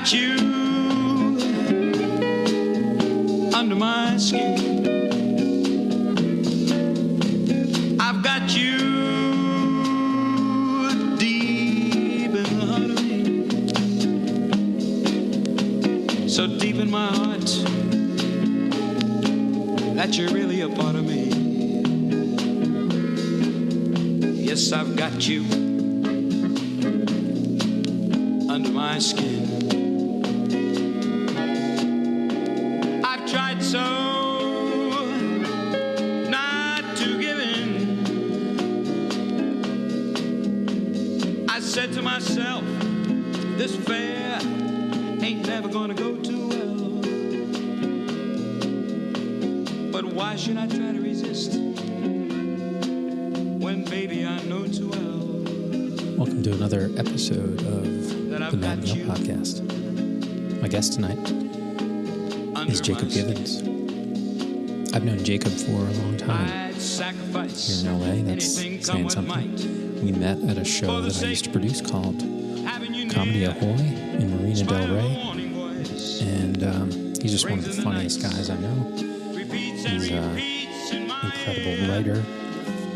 got you under my skin. I've got you deep in the heart of me. So deep in my heart that you're really a part of me. Yes, I've got you under my skin. I've tried so not to give in. I said to myself, this affair ain't never gonna go too well. But why should I try to resist when, baby, I know too well? Welcome to another episode of the Matt and Mill Podcast. My guest tonight is Jacob Givens. I've known Jacob for a long time here in LA. That's saying something. We met at a show that I used to produce called Comedy Ahoy in Marina Del Rey. And he's just one of the funniest guys I know. He's an incredible writer,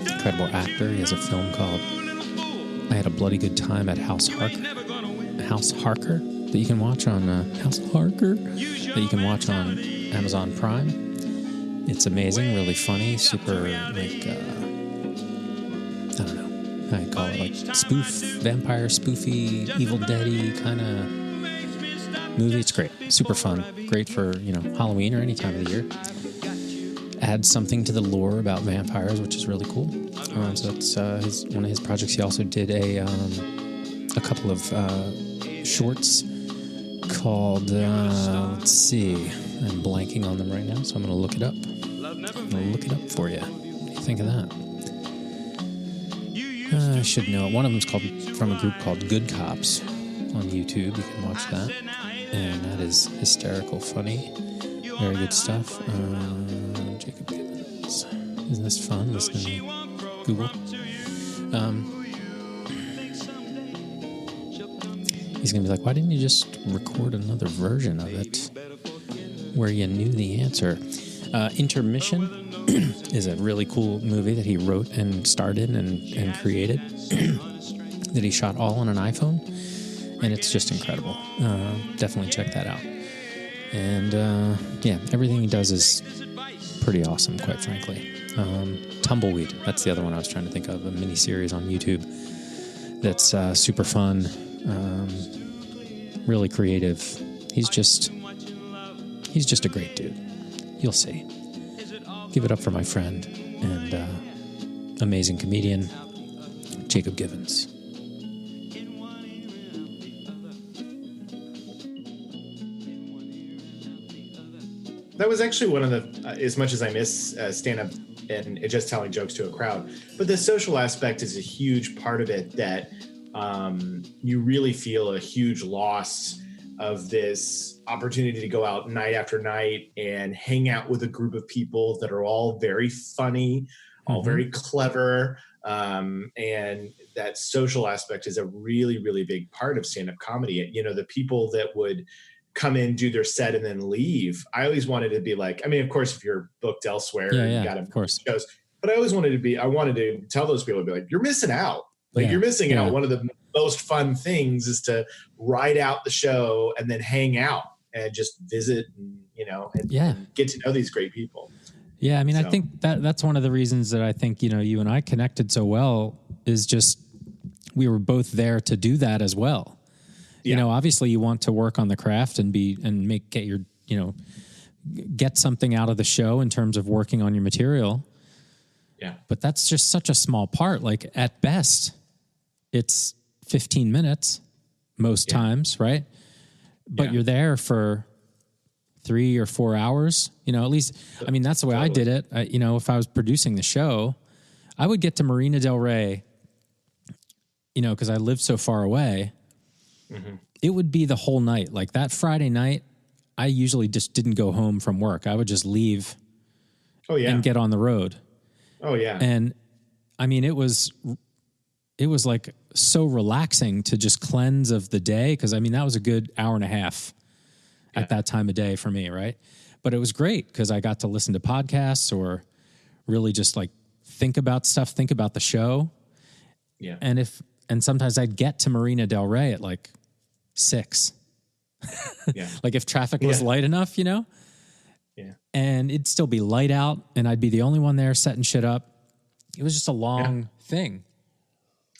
incredible actor. He has a film called I Had a Bloody Good Time at House Harker that you can watch on Amazon Prime. It's amazing, really funny, super like I don't know how you call it, like vampire spoofy, Evil Dead-y kind of movie. It's great, super fun, great for Halloween or any time of the year. Adds something to the lore about vampires, which is really cool. So it's one of his projects. He also did a couple of shorts called, let's see, I'm blanking on them right now, so I'm going to look it up. I'm going to look it up for you. What do you think of that? I should know it. One of them's from a group called Good Cops on YouTube. You can watch that. And that is hysterical funny. Very good stuff. Jacob Givens. Isn't this fun? Listening to Google. He's going to be like, why didn't you just record another version of it where you knew the answer? Intermission is a really cool movie that he wrote and starred in and created that he shot all on an iPhone. And it's just incredible. Definitely check that out. And, everything he does is pretty awesome, quite frankly. Tumbleweed, that's the other one I was trying to think of, a mini-series on YouTube that's super fun, really creative. He's just a great dude. You'll see. Give it up for my friend and amazing comedian, Jacob Givens. That was actually one of the, as much as I miss stand-up and just telling jokes to a crowd, but the social aspect is a huge part of it that you really feel a huge loss of this opportunity to go out night after night and hang out with a group of people that are all very funny, all very clever, and that social aspect is a really, really big part of stand-up comedy. The people that would come in, do their set, and then leave. I always wanted to be like, of course, if you're booked elsewhere, you got to shows. But I wanted to tell those people, to be like, you're missing out. You're missing out. One of the most fun things is to ride out the show and then hang out and just visit, and get to know these great people. Yeah, I think that's one of the reasons that I think you and I connected so well is just we were both there to do that as well. Obviously you want to work on the craft and get something out of the show in terms of working on your material. Yeah. But that's just such a small part. Like at best, it's 15 minutes most times, right? But you're there for 3 or 4 hours, at least, that's the way I did it. If I was producing the show, I would get to Marina Del Rey, because I lived so far away. Mm-hmm. It would be the whole night. Like that Friday night, I usually just didn't go home from work. I would just leave and get on the road. Oh, yeah. And, it was it was like so relaxing to just cleanse of the day. Cause I mean, that was a good hour and a half at that time of day for me. Right. But it was great because I got to listen to podcasts or really just like think about stuff, think about the show. Yeah. And sometimes I'd get to Marina Del Rey at like 6. Yeah. Like if traffic was light enough, you know? Yeah. And it'd still be light out and I'd be the only one there setting shit up. It was just a long thing.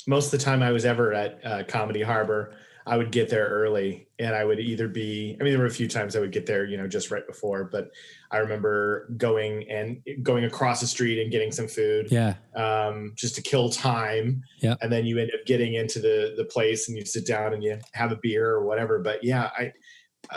Most of the time I was ever at Comedy Harbor, I would get there early and I would either be, I mean, there were a few times I would get there, you know, just right before, but I remember going across the street and getting some food, just to kill time. Yeah. And then you end up getting into the place and you sit down and you have a beer or whatever. But yeah,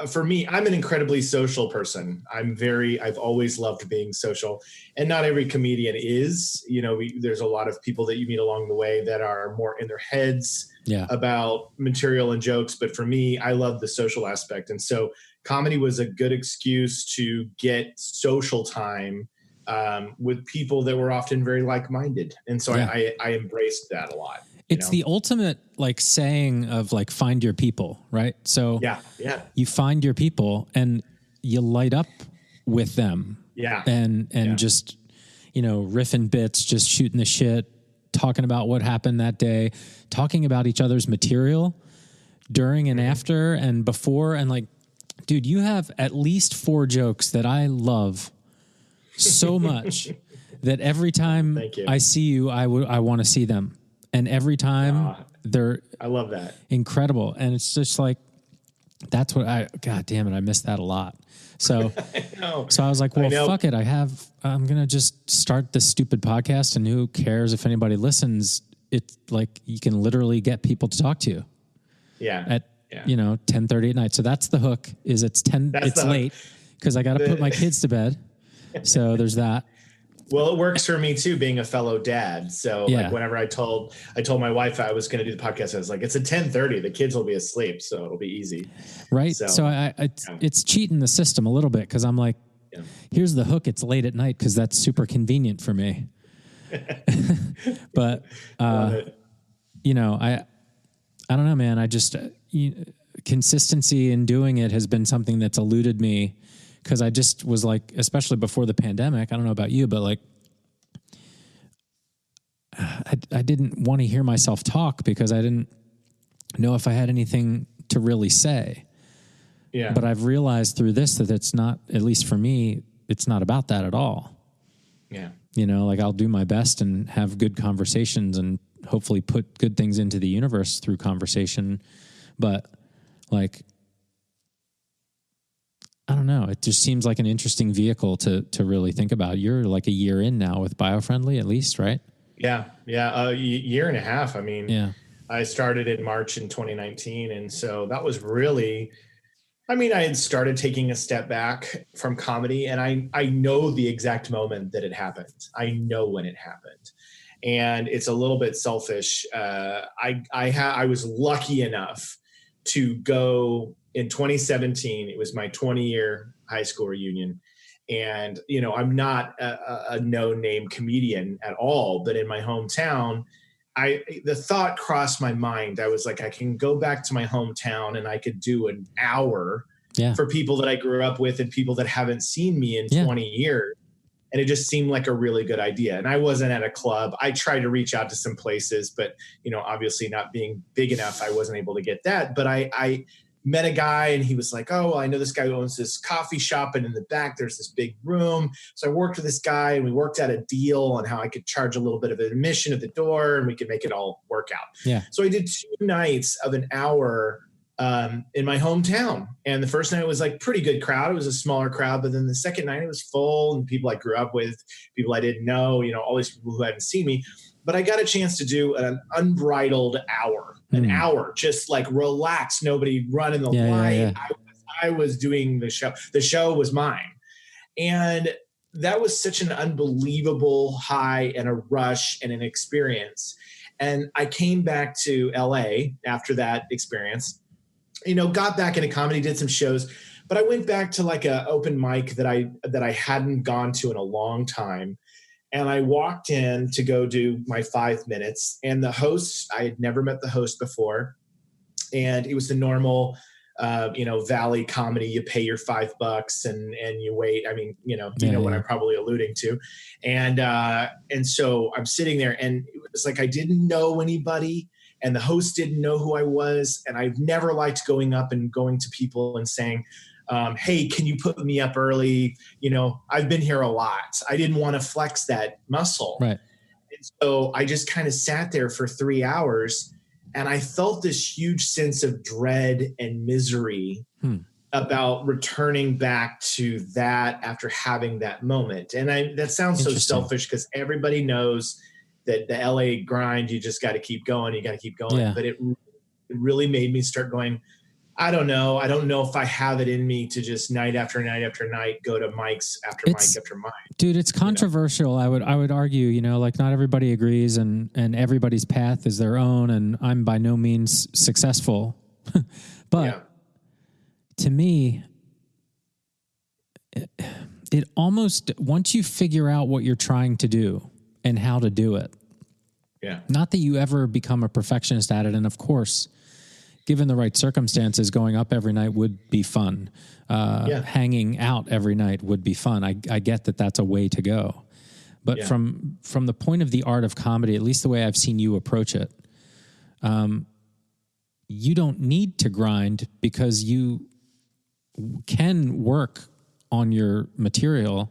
for me, I'm an incredibly social person. I've always loved being social, and not every comedian is, you know, there's a lot of people that you meet along the way that are more in their heads about material and jokes. But for me, I love the social aspect. And so comedy was a good excuse to get social time with people that were often very like-minded. And so I embraced that a lot. It's the ultimate like saying of like, find your people, right? So you find your people and you light up with them. Yeah. And just, you know, riffing bits, just shooting the shit, talking about what happened that day, talking about each other's material during and after and before. And like, dude, you have at least 4 jokes that I love so much that every time I see you, I want to see them. And every time I love that. Incredible. And it's just like, that's what God damn it. I miss that a lot. So, so I was like, well, fuck it. I'm going to just start this stupid podcast and who cares if anybody listens? It's like, you can literally get people to talk to you. Yeah. At, you know, 10:30 at night. So that's the hook is it's late because I got to put my kids to bed. So there's that. Well, it works for me too, being a fellow dad. So like whenever I told my wife I was going to do the podcast, I was like, it's at 10:30. The kids will be asleep, so it'll be easy. Right. So it's cheating the system a little bit because I'm like, here's the hook. It's late at night because that's super convenient for me. But you know, I don't know, man. I just consistency in doing it has been something that's eluded me. Because I just was like, especially before the pandemic, I don't know about you, but like, I didn't want to hear myself talk because I didn't know if I had anything to really say. Yeah. But I've realized through this that it's not, at least for me, it's not about that at all. Yeah. You know, like I'll do my best and have good conversations and hopefully put good things into the universe through conversation. But like, I don't know. It just seems like an interesting vehicle to really think about. You're like a year in now with BioFriendly, at least, right? Yeah. A year and a half. I mean, I started in March in 2019. And so that was really, I mean, I had started taking a step back from comedy and I know the exact moment that it happened. I know when it happened. And it's a little bit selfish. I was lucky enough to go in 2017. It was my 20-year high school reunion. And, you know, I'm not a no-name comedian at all, but in my hometown, the thought crossed my mind. I was like, I can go back to my hometown and I could do an hour for people that I grew up with and people that haven't seen me in 20 years. And it just seemed like a really good idea. And I wasn't at a club. I tried to reach out to some places, but, you know, obviously not being big enough, I wasn't able to get that. But I met a guy and he was like, oh, well, I know this guy who owns this coffee shop and in the back there's this big room. So I worked with this guy and we worked out a deal on how I could charge a little bit of admission at the door and we could make it all work out. Yeah. So I did 2 nights of an hour in my hometown. And the first night was like pretty good crowd. It was a smaller crowd, but then the second night it was full and people I grew up with, people I didn't know, you know, all these people who hadn't seen me. But I got a chance to do an unbridled hour, an hour, just like relax, nobody running the line. Yeah. I was doing the show. The show was mine. And that was such an unbelievable high and a rush and an experience. And I came back to LA after that experience, you know, got back into comedy, did some shows, but I went back to like a open mic that I hadn't gone to in a long time. And I walked in to go do my 5 minutes, and the host, I had never met the host before. And it was the normal, Valley comedy. You pay your $5 and you wait. I mean, what I'm probably alluding to. And so I'm sitting there, and it was like, I didn't know anybody, and the host didn't know who I was. And I've never liked going up and going to people and saying, hey, can you put me up early? I've been here a lot. I didn't want to flex that muscle. Right. And so I just kind of sat there for 3 hours, and I felt this huge sense of dread and misery about returning back to that after having that moment. And that sounds so selfish, because everybody knows that the LA grind, you just got to keep going. You got to keep going. Yeah. But it really made me start going, I don't know. I don't know if I have it in me to just night after night after night go to mics after mic after mic. Dude, it's controversial. I would argue, like not everybody agrees, and everybody's path is their own, and I'm by no means successful. But to me, it almost, once you figure out what you're trying to do and how to do it, not that you ever become a perfectionist at it, and of course, given the right circumstances, going up every night would be fun. Hanging out every night would be fun. I get that that's a way to go. But from the point of the art of comedy, at least the way I've seen you approach it, you don't need to grind, because you can work on your material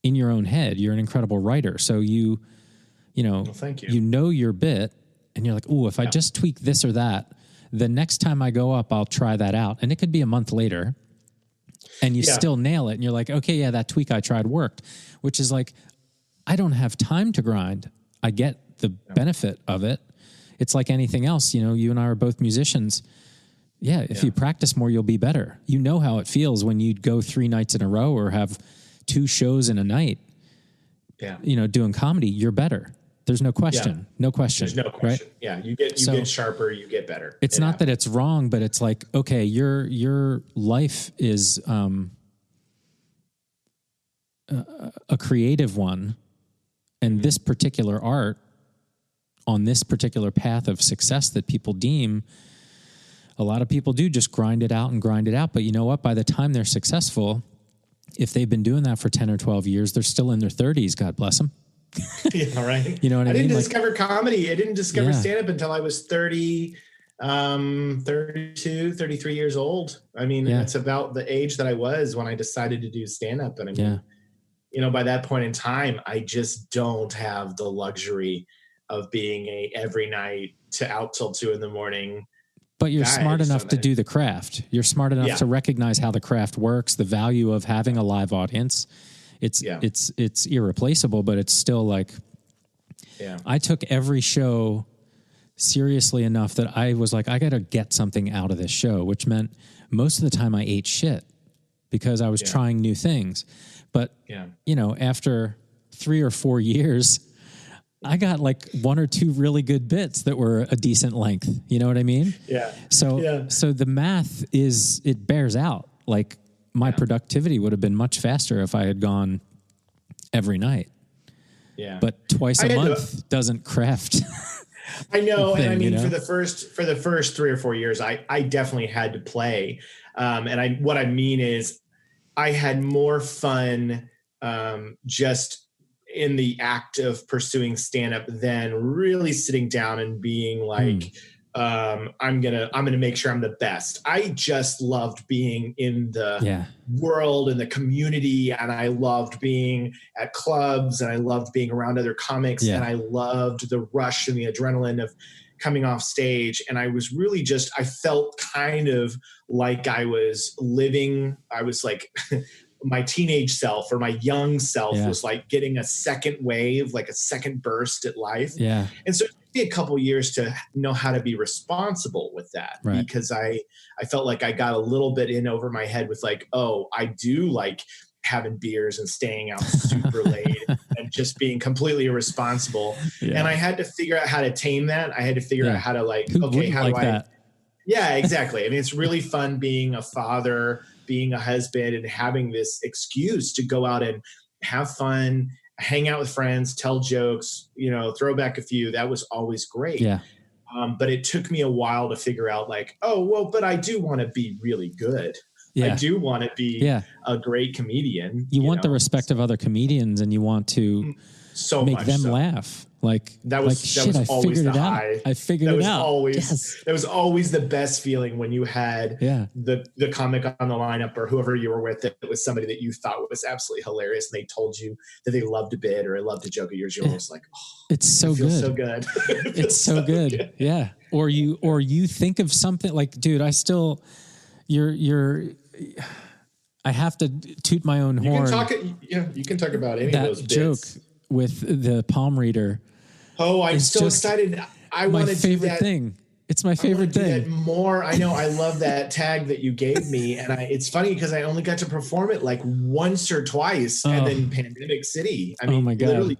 in your own head. You're an incredible writer. So thank you. You know your bit, and you're like, oh, if I just tweak this or that, the next time I go up, I'll try that out. And it could be a month later, and you still nail it. And you're like, okay, that tweak I tried worked, which is like, I don't have time to grind. I get the benefit of it. It's like anything else. You and I are both musicians. If you practice more, you'll be better. You know how it feels when you go 3 nights in a row or have 2 shows in a night, doing comedy. You're better. There's no question. No question. There's no question. Right? Yeah. You get sharper, you get better. It's not that it's wrong, but it's like, okay, your life is a creative one, and this particular art on this particular path of success that people deem, a lot of people do just grind it out. But you know what? By the time they're successful, if they've been doing that for 10 or 12 years, they're still in their 30s. God bless them. Yeah, right. You know what I mean? I didn't discover comedy. I didn't discover stand-up until I was 32, 33 years old. I mean, it's about the age that I was when I decided to do stand-up. And I mean, by that point in time, I just don't have the luxury of being a every night to out till 2 a.m. But you're smart enough to do the craft. You're smart enough to recognize how the craft works, the value of having a live audience. It's irreplaceable, but it's still like, I took every show seriously enough that I was like, I got to get something out of this show, which meant most of the time I ate shit because I was trying new things. But, after 3 or 4 years, I got like 1 or 2 really good bits that were a decent length. You know what I mean? Yeah. So the math it bears out. Like, my productivity would have been much faster if I had gone every night. Yeah. But twice a month doesn't craft. I know. Thing, and I mean, for the first 3 or 4 years, I definitely had to play. What I mean is I had more fun just in the act of pursuing stand-up than really sitting down and being like, I'm gonna make sure I'm the best. I just loved being in the world and the community, and I loved being at clubs, and I loved being around other comics, and I loved the rush and the adrenaline of coming off stage. And I was really I felt kind of like I was living. I was like my teenage self or my young self was like getting a second wave, like a second burst at life. Yeah. And so it took me a couple years to know how to be responsible with that, because I felt like I got a little bit in over my head with like, oh, I do like having beers and staying out super late and just being completely irresponsible. Yeah. And I had to figure out how to tame that. I had to figure out how to like, okay, how do I, yeah, exactly. I mean, it's really fun being a father, being a husband, and having this excuse to go out and have fun hang out with friends, tell jokes, throw back a few. That was always great. Yeah. But it took me a while to figure out like, oh, well, but I do want to be really good. Yeah. I do want to be a great comedian. You want the respect of other comedians, and you want to make them laugh. Like that was always the high. I figured it out. That was always the best feeling when you had the comic on the lineup or whoever you were with. It was somebody that you thought was absolutely hilarious, and they told you that they loved a bit or loved a joke of yours. You're always like, oh, it's so good. So good. It's so good. Yeah. Or you think of something like, dude, I still, I have to toot my own horn. You can talk about any of those bits. Joke with the palm reader. Oh, I'm so excited. I want to do that. My favorite thing. It's my favorite thing. More. I know. I love that tag that you gave me. And it's funny because I only got to perform it like once or twice. And then Pandemic City. I mean, my God. Literally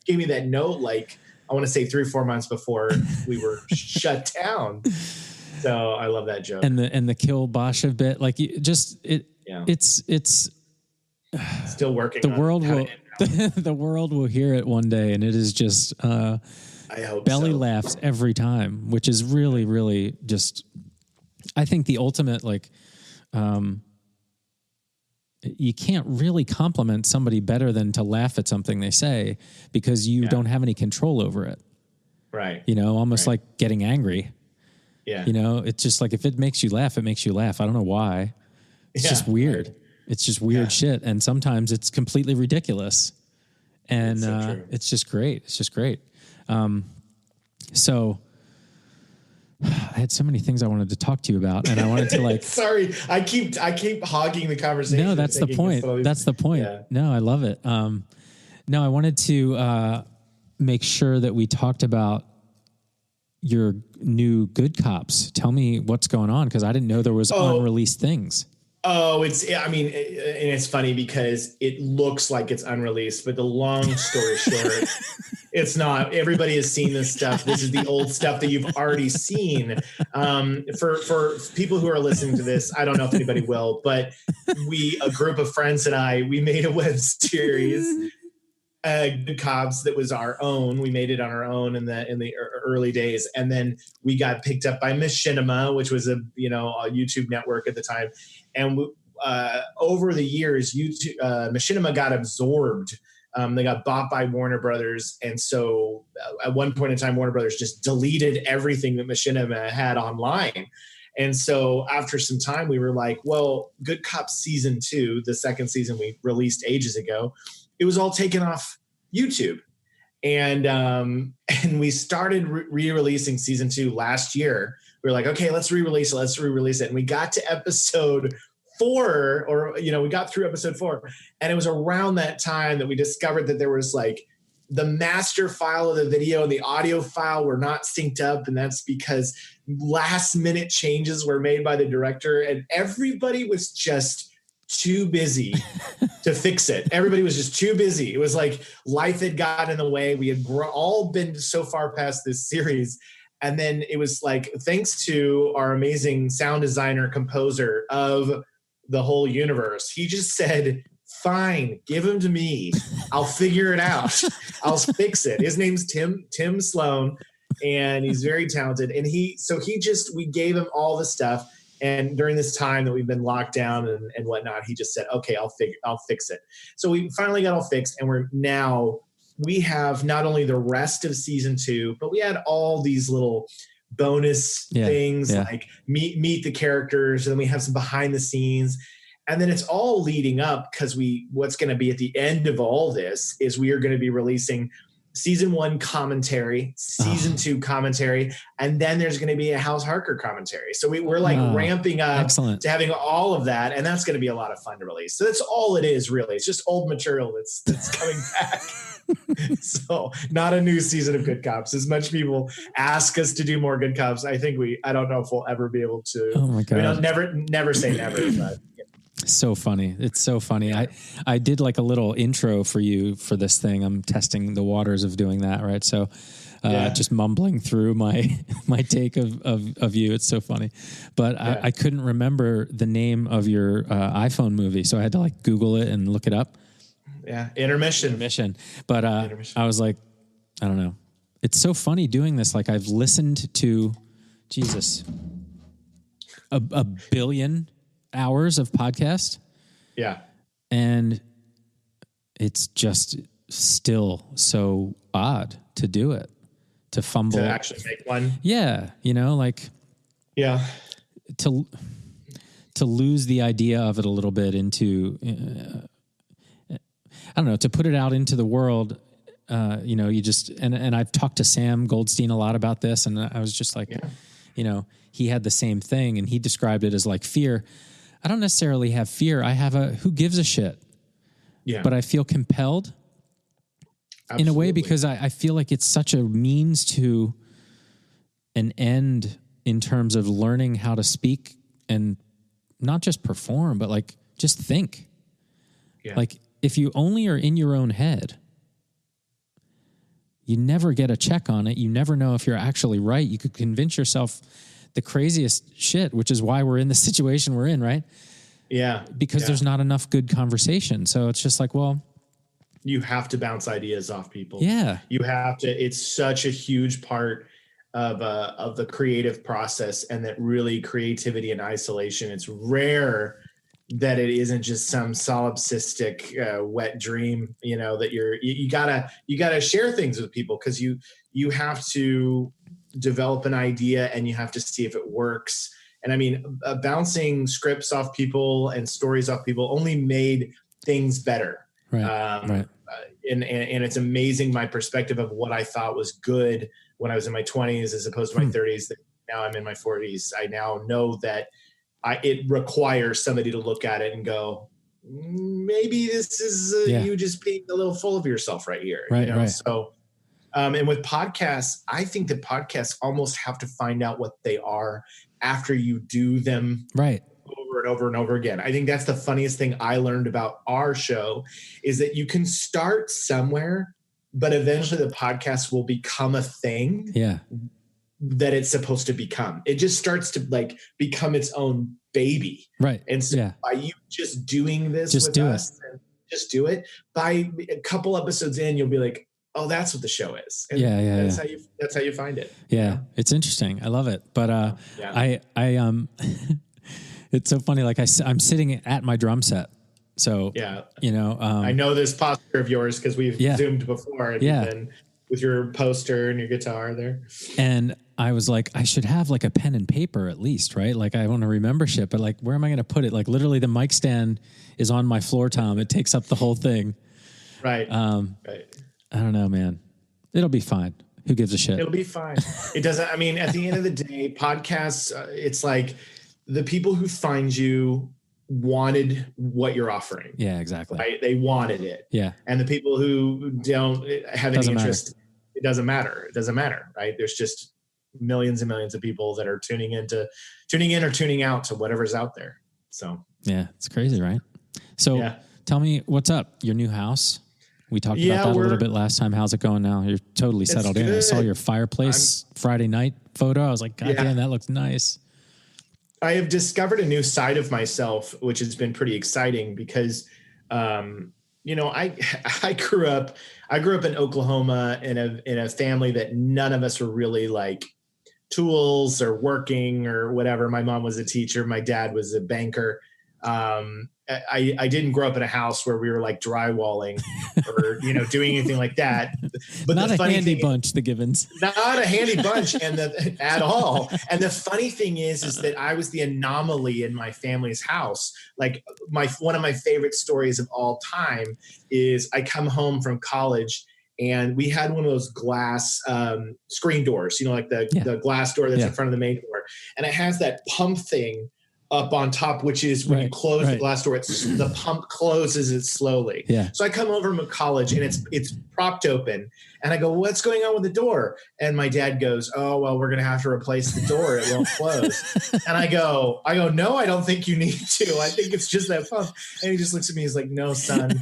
gave me that note like, I want to say 3 or 4 months before we were shut down. So I love that joke. And the Kill Basha bit, like it's still working. The world will hear it one day, and it is just I hope belly laughs every time, which is really, really just. I think the ultimate you can't really compliment somebody better than to laugh at something they say because you don't have any control over it. Right. Almost like getting angry. Yeah. It's just like, if it makes you laugh, it makes you laugh. I don't know why. It's just weird. Right. It's just weird shit. And sometimes it's completely ridiculous. And it's just great. It's just great. So I had so many things I wanted to talk to you about, and I wanted to sorry, I keep hogging the conversation. No, that's the point. That's the point. Yeah. No, I love it. No, I wanted to make sure that we talked about your new Good Cops. Tell me what's going on, because I didn't know there was unreleased things. Oh, and it's funny because it looks like it's unreleased, but the long story short, it's not. Everybody has seen this stuff. This is the old stuff that you've already seen. For people who are listening to this, I don't know if anybody will, but a group of friends and I, we made a web series, Good Cops, that was our own. We made it on our own in the early days, and then we got picked up by Machinima, which was a YouTube network at the time. And over the years, Machinima got absorbed. They got bought by Warner Brothers. And so at one point in time, Warner Brothers just deleted everything that Machinima had online. And so after some time, we were like, well, Good Cops Season 2, the second season we released ages ago, it was all taken off YouTube. And we started re-releasing Season 2 last year. We were like, okay, let's re-release it. And we got to episode 4, we got through episode 4. And it was around that time that we discovered that there was the master file of the video and the audio file were not synced up. And that's because last minute changes were made by the director, and everybody was just too busy to fix it. Everybody was just too busy. It was like life had gotten in the way. We had all been so far past this series. And then it was like, thanks to our amazing sound designer, composer of the whole universe, he just said, fine, give him to me. I'll figure it out. I'll fix it. His name's Tim Sloan, and he's very talented. And we gave him all the stuff. And during this time that we've been locked down and whatnot, he just said, okay, I'll fix it. So we finally got all fixed, and we have not only the rest of Season 2, but we had all these little bonus things like meet the characters, and then we have some behind the scenes. And then it's all leading up, because what's going to be at the end of all this is we are going to be releasing Season 1 commentary, Season 2 commentary, and then there's going to be a House Harker commentary. So we're ramping up to having all of that, and that's going to be a lot of fun to release. So that's all it is, really. It's just old material that's coming back. So not a new season of Good Cops. As much people ask us to do more Good Cops, I don't know if we'll ever be able to. Oh my God. I'll never say never, but so funny. It's so funny. I did a little intro for you for this thing. I'm testing the waters of doing that, right? So just mumbling through my take of you. It's so funny. But I couldn't remember the name of your iPhone movie, so I had to Google it and look it up. Yeah. Intermission. But Intermission. I was like, I don't know. It's so funny doing this. Like I've listened to Jesus, a billion hours of podcast, Yeah. and it's just still so odd to do it, to fumble, To actually make one. Yeah, like Yeah. to lose the idea of it a little bit into, I don't know, to put it out into the world. You just, and I've talked to Sam Goldstein a lot about this, and I was just like, he had the same thing, and he described it as like fear. I don't necessarily have fear. I have who gives a shit? Yeah. But I feel compelled in a way because I feel like it's such a means to an end in terms of learning how to speak and not just perform, but like just think. Yeah. Like if you only are in your own head, you never get a check on it. You never know if you're actually right. You could convince yourself the craziest shit, which is why we're in the situation we're in, right? Yeah. Because there's not enough good conversation. So it's just like, well, you have to bounce ideas off people. Yeah. You have to, it's such a huge part of the creative process, and that really creativity and isolation, it's rare that it isn't just some solipsistic wet dream, that you gotta share things with people, because you have to develop an idea and you have to see if it works. And I mean, bouncing scripts off people and stories off people only made things better. Right. And it's amazing my perspective of what I thought was good when I was in my 20s as opposed to my 30s. That now I'm in my 40s. I now know that it requires somebody to look at it and go, maybe this is you just being a little full of yourself right here. Right. So, and with podcasts, I think that podcasts almost have to find out what they are after you do them over and over and over again. I think that's the funniest thing I learned about our show, is that you can start somewhere, but eventually the podcast will become a thing that it's supposed to become. It just starts to like become its own baby. Right. And so by you just doing this with us, and just do it, by a couple episodes in, you'll be like, oh, that's what the show is. And that's how you find it. Yeah. It's interesting. I love it. But I it's so funny. Like I'm sitting at my drum set. So, I know this posture of yours because we've Zoomed before. And you've been with your poster and your guitar there. And I was like, I should have like a pen and paper at least, right? Like I want to remember shit, but like, where am I going to put it? Like literally the mic stand is on my floor tom. It takes up the whole thing. Right. I don't know, man. It'll be fine. Who gives a shit? It'll be fine. It doesn't, I mean, at the end of the day, podcasts, it's like the people who find you wanted what you're offering. Yeah, exactly. Right? They wanted it. Yeah. And the people who don't have any interest, it doesn't matter. It doesn't matter, right? There's just millions and millions of people that are tuning in or tuning out to whatever's out there. So yeah, it's crazy, right? So tell me what's up. Your new house. We talked about that a little bit last time. How's it going now? You're totally settled in. I saw your fireplace Friday night photo. I was like, God damn, that looks nice. I have discovered a new side of myself, which has been pretty exciting because, I grew up in Oklahoma in a family that none of us were really like tools or working or whatever. My mom was a teacher. My dad was a banker. I didn't grow up in a house where we were like drywalling or, doing anything like that. But not the funny handy thing, bunch, the Gibbons. Not a handy bunch at all. And the funny thing is that I was the anomaly in my family's house. Like one of my favorite stories of all time is I come home from college and we had one of those glass screen doors, like the glass door that's in front of the main door. And it has that pump thing up on top, which is when you close the glass door, the pump closes it slowly. Yeah. So I come over from college and it's propped open, and I go, "What's going on with the door?" And my dad goes, "Oh, well, we're going to have to replace the door. It won't close." And I go, "No, I don't think you need to. I think it's just that pump." And he just looks at me. He's like, "No, son,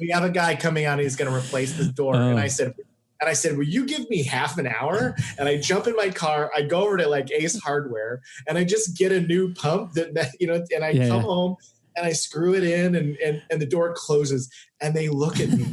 we have a guy coming out and he's going to replace this door." And I said, will you give me half an hour? And I jump in my car. I go over to like Ace Hardware and I just get a new pump and I come home and I screw it in, and the door closes, and they look at me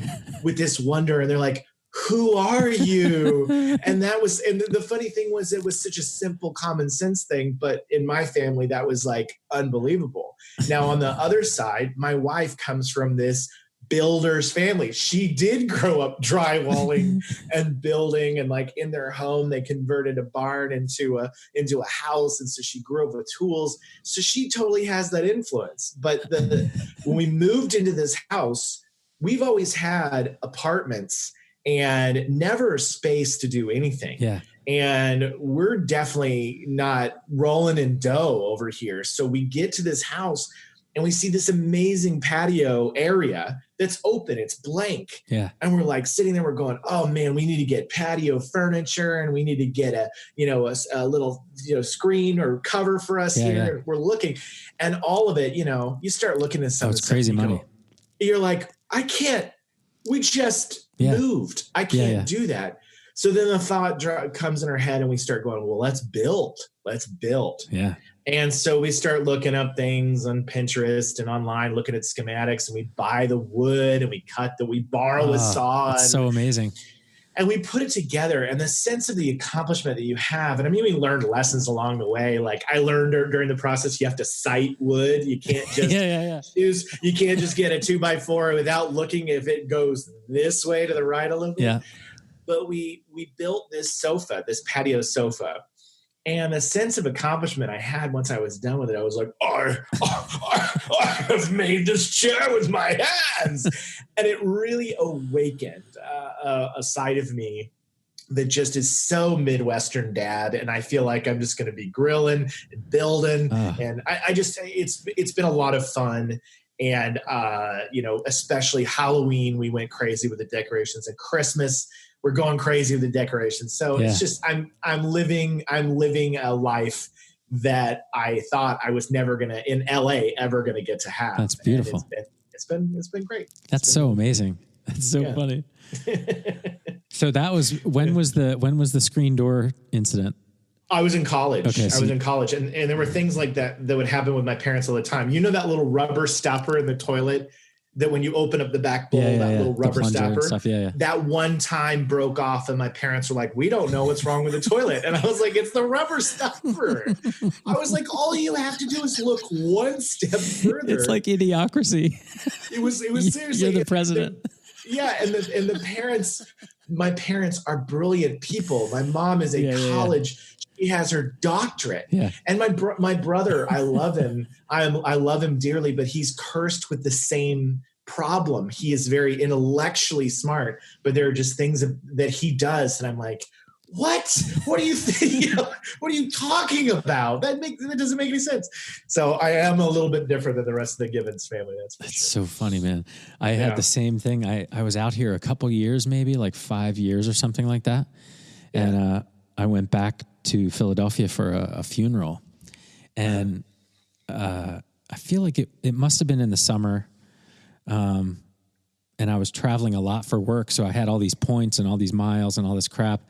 with this wonder, and they're like, who are you? And the funny thing was, it was such a simple common sense thing, but in my family, that was like unbelievable. Now, on the other side, my wife comes from this builder's family. She did grow up drywalling and building, and like in their home, they converted a barn into a house. And so she grew up with tools. So she totally has that influence. But when we moved into this house, we've always had apartments and never space to do anything. Yeah. And we're definitely not rolling in dough over here. So we get to this house and we see this amazing patio area that's open. It's blank. Yeah. And we're like sitting there, we're going, oh man, we need to get patio furniture, and we need to get a little, screen or cover for us here. Yeah. And we're looking, and all of it, you start looking at some of it's crazy money. You're like, I can't, we just moved. I can't do that. So then the thought comes in our head, and we start going, well, let's build. Yeah. And so we start looking up things on Pinterest and online, looking at schematics, and we buy the wood, and we borrow a saw. That's so amazing. And we put it together, and the sense of the accomplishment that you have. And I mean, we learned lessons along the way. Like I learned during the process, you have to sight wood. You can't just choose. You can't just get a 2x4 without looking if it goes this way to the right a little bit. Yeah. But we built this patio sofa. And the sense of accomplishment I had once I was done with it, I was like, I have made this chair with my hands. And it really awakened a side of me that just is so Midwestern dad. And I feel like I'm just going to be grilling and building. And it's been a lot of fun. And, especially Halloween, we went crazy with the decorations, and Christmas, we're going crazy with the decorations. So it's just, I'm living a life that I thought I was never in LA ever going to get to have. That's beautiful. It's been great. That's so amazing. That's so funny. So that was, when was the screen door incident? I was in college. Okay, I was in college, and there were things like that would happen with my parents all the time. You know that little rubber stopper in the toilet that when you open up the back bowl, little rubber stopper, that one time broke off, and my parents were like, we don't know what's wrong with the toilet. And I was like, it's the rubber stopper. I was like, all you have to do is look one step further. It's like Idiocracy. It was seriously. You're the president. And the parents, my parents are brilliant people. My mom is a college. She has her doctorate. Yeah. And my brother, I love him. I love him dearly, but he's cursed with the same problem. He is very intellectually smart, but there are just things that he does. And I'm like, what do you think? What are you talking about? That doesn't make any sense. So I am a little bit different than the rest of the Givens family. That's so funny, man. I had the same thing. I was out here a couple years, maybe like 5 years or something like that. Yeah. And I went back to Philadelphia for a funeral. And I feel like it must have been in the summer. And I was traveling a lot for work. So I had all these points and all these miles and all this crap.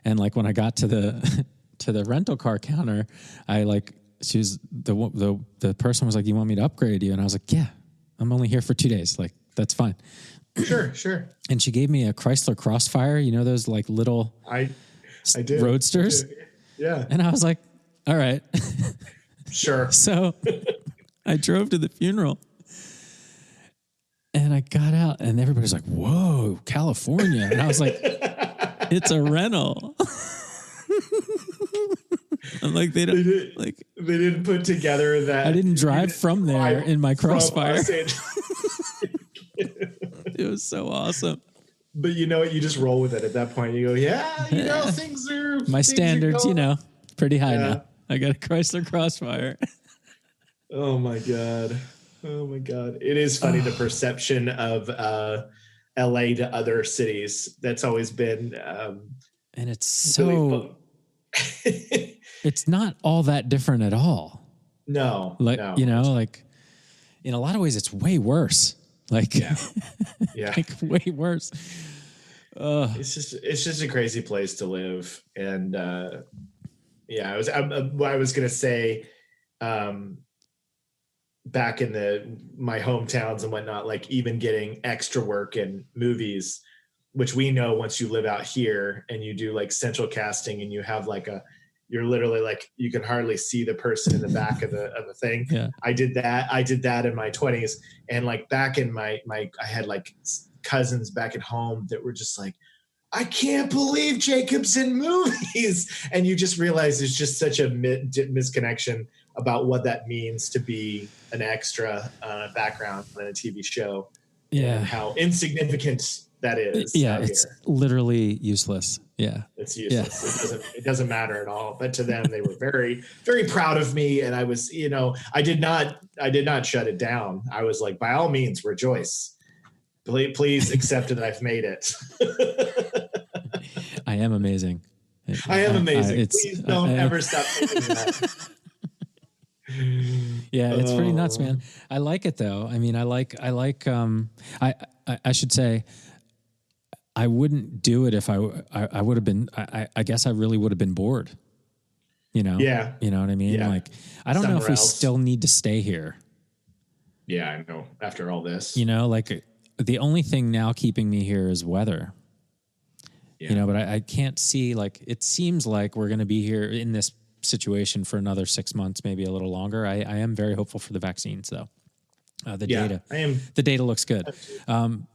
And like when I got to the rental car counter, she was the person was like, "You want me to upgrade you?" And I was like, "Yeah, I'm only here for 2 days. Like that's fine." Sure. And she gave me a Chrysler Crossfire. You know those like little I did roadsters. Yeah. And I was like, "All right, sure." So I drove to the funeral. And I got out, and everybody's like, "Whoa, California!" And I was like, "It's a rental." I'm like, they didn't put together that. I didn't drive from there in my Crossfire. It was so awesome. But you know what? You just roll with it at that point. You go, things are my standards. Pretty high now. I got a Chrysler Crossfire. Oh my god. It is funny, the perception of LA to other cities. That's always been and it's so it's not all that different at all. No. Like like in a lot of ways it's way worse. Like like way worse. It's just a crazy place to live. And I was gonna say back in my hometowns and whatnot, like even getting extra work in movies, which we know once you live out here and you do like central casting and you have like you're literally like, you can hardly see the person in the back of the thing. Yeah. I did that in my 20s. And like back in I had like cousins back at home that were just like, I can't believe Jacob's in movies. And you just realize there's just such a misconnection about what that means to be an extra background in a TV show. Yeah. And how insignificant that is. Yeah. It's literally useless. Yeah. It's useless. Yeah. It doesn't matter at all. But to them, they were very, very proud of me. And I was, I did not shut it down. I was like, by all means, rejoice. Please accept that I've made it. I am amazing. I am amazing. Please don't ever stop thinking that. Yeah, it's pretty nuts, man. I like it though. I mean, I should say I wouldn't do it if I would have been, I guess I really would have been bored, Yeah. You know what I mean? Yeah. Like, I don't know if we still need to stay here. Yeah, I know. After all this, like the only thing now keeping me here is weather. Yeah. But I can't see, like, it seems like we're going to be here in this situation for another 6 months, maybe a little longer. I am very hopeful for the vaccines, though. The data looks good. And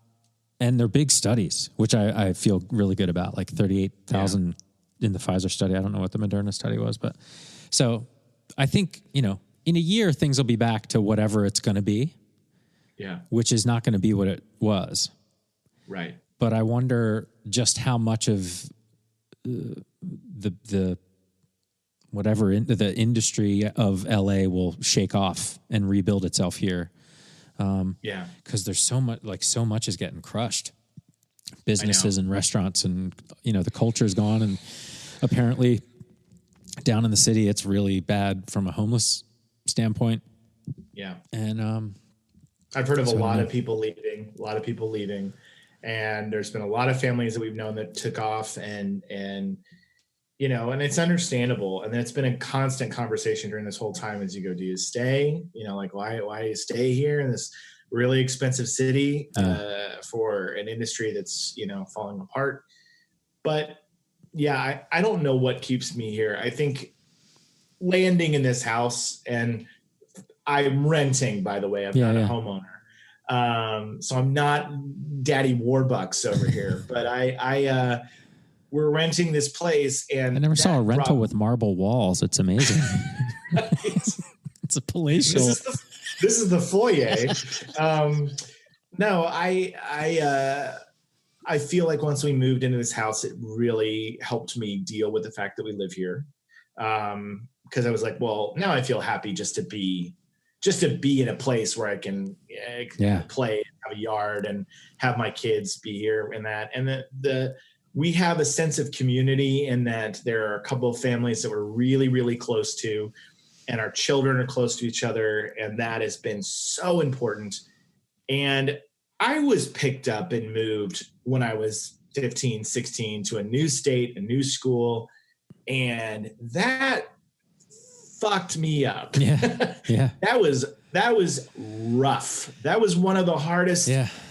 they're big studies, which I feel really good about, like 38,000 in the Pfizer study. I don't know what the Moderna study was, but so I think, in a year, things will be back to whatever it's going to be. Yeah. Which is not going to be what it was. Right. But I wonder just how much of the whatever the industry of LA will shake off and rebuild itself here. Because there's so much is getting crushed. Businesses and restaurants and, the culture's gone. And apparently down in the city, it's really bad from a homeless standpoint. Yeah. And I've heard of a lot of people leaving. And there's been a lot of families that we've known that took off and and it's understandable. And it's been a constant conversation during this whole time as you go, do you stay? Like, why do you stay here in this really expensive city for an industry that's, falling apart? But yeah, I don't know what keeps me here. I think landing in this house, and I'm renting, by the way, I'm not a homeowner. So I'm not Daddy Warbucks over here, but we're renting this place, and I never saw a rental with marble walls. It's amazing. It's a palatial. This is the foyer. No, I feel like once we moved into this house, it really helped me deal with the fact that we live here. Because I was like, well, now I feel happy just to be in a place where I can play, have a yard, and have my kids be here and that. And we have a sense of community in that there are a couple of families that we're really, really close to, and our children are close to each other. And that has been so important. And I was picked up and moved when I was 15, 16 to a new state, a new school. And that fucked me up. Yeah. That was rough. That was one of the hardest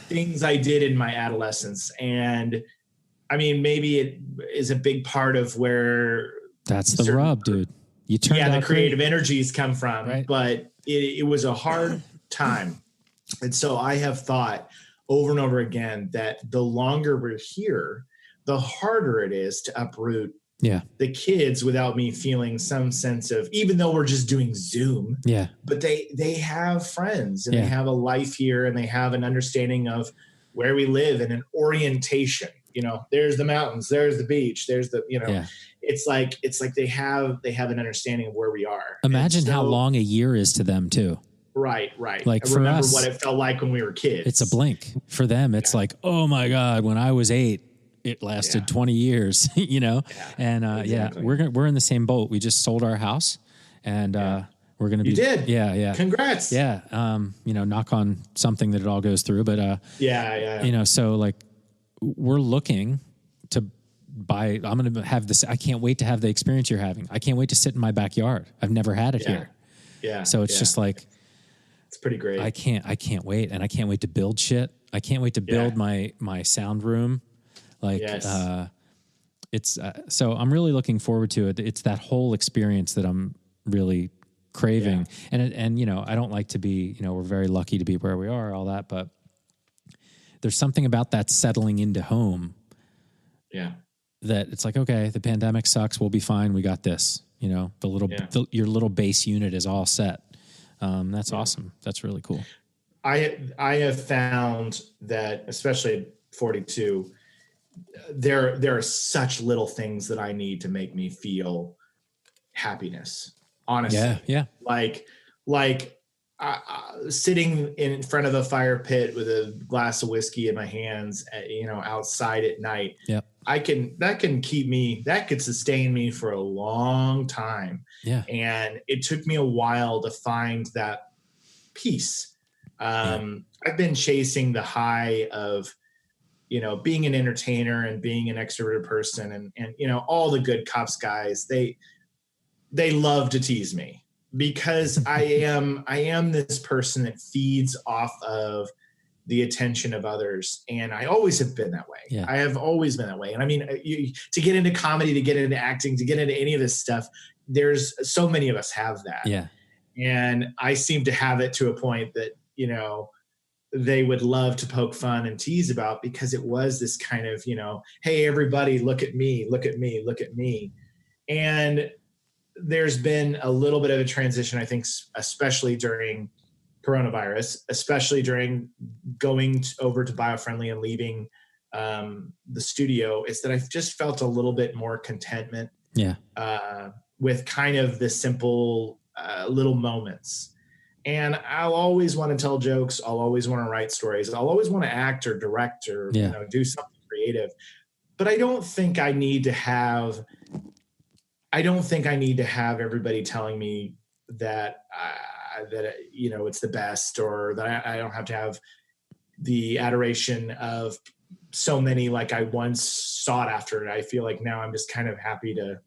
things I did in my adolescence. And I mean, maybe it is a big part of where that's the rub, dude. You turned out the creative energies come from, right? But it was a hard time. And so I have thought over and over again that the longer we're here, the harder it is to uproot the kids without me feeling some sense of, even though we're just doing Zoom, but they have friends and they have a life here, and they have an understanding of where we live and an orientation. There's the mountains, there's the beach, there's the, it's like they have an understanding of where we are. Imagine how long a year is to them too. Right. Like, I remember what it felt like when we were kids. It's a blink. For them, it's like, oh my God, when I was 8, it lasted 20 years, And exactly. we're in the same boat. We just sold our house, and we're going to be. You did? Yeah. Congrats. Yeah. Knock on something that it all goes through, but so like we're looking to buy. I'm going to have this. I can't wait to have the experience you're having. I can't wait to sit in my backyard. I've never had it here. Yeah. So it's just like, It's pretty great. I can't wait. And I can't wait to build shit. I can't wait to build my sound room. Like, it's, so I'm really looking forward to it. It's that whole experience that I'm really craving. And you know, I don't like to be, you know, we're very lucky to be where we are, all that, but there's something about that settling into home. Yeah. That it's like, okay, the pandemic sucks. We'll be fine. We got this, you know, your little base unit is all set. That's awesome. That's really cool. I have found that, especially at 42, there are such little things that I need to make me feel happiness. Honestly, yeah. Like sitting in front of a fire pit with a glass of whiskey in my hands, you know, outside at night. Yep. That could sustain me for a long time. Yeah. And it took me a while to find that peace. I've been chasing the high of, you know, being an entertainer and being an extroverted person, and you know, all the good cops guys, they love to tease me because I am this person that feeds off of the attention of others. And I always have been that way. Yeah. I have always been that way. And I mean, to get into comedy, to get into acting, to get into any of this stuff, there's so many of us have that. Yeah. And I seem to have it to a point that, you know, they would love to poke fun and tease about, because it was this kind of, you know, hey, everybody, look at me, look at me, look at me. And there's been a little bit of a transition, I think, especially during coronavirus, especially during going over to BioFriendly and leaving the studio, is that I've just felt a little bit more contentment with kind of the simple little moments. And I'll always want to tell jokes. I'll always want to write stories. I'll always want to act or direct or you know, do something creative. But I don't think I need to have everybody telling me that that, you know, it's the best, or that I don't have to have the adoration of so many like I once sought after. I feel like now I'm just kind of happy to,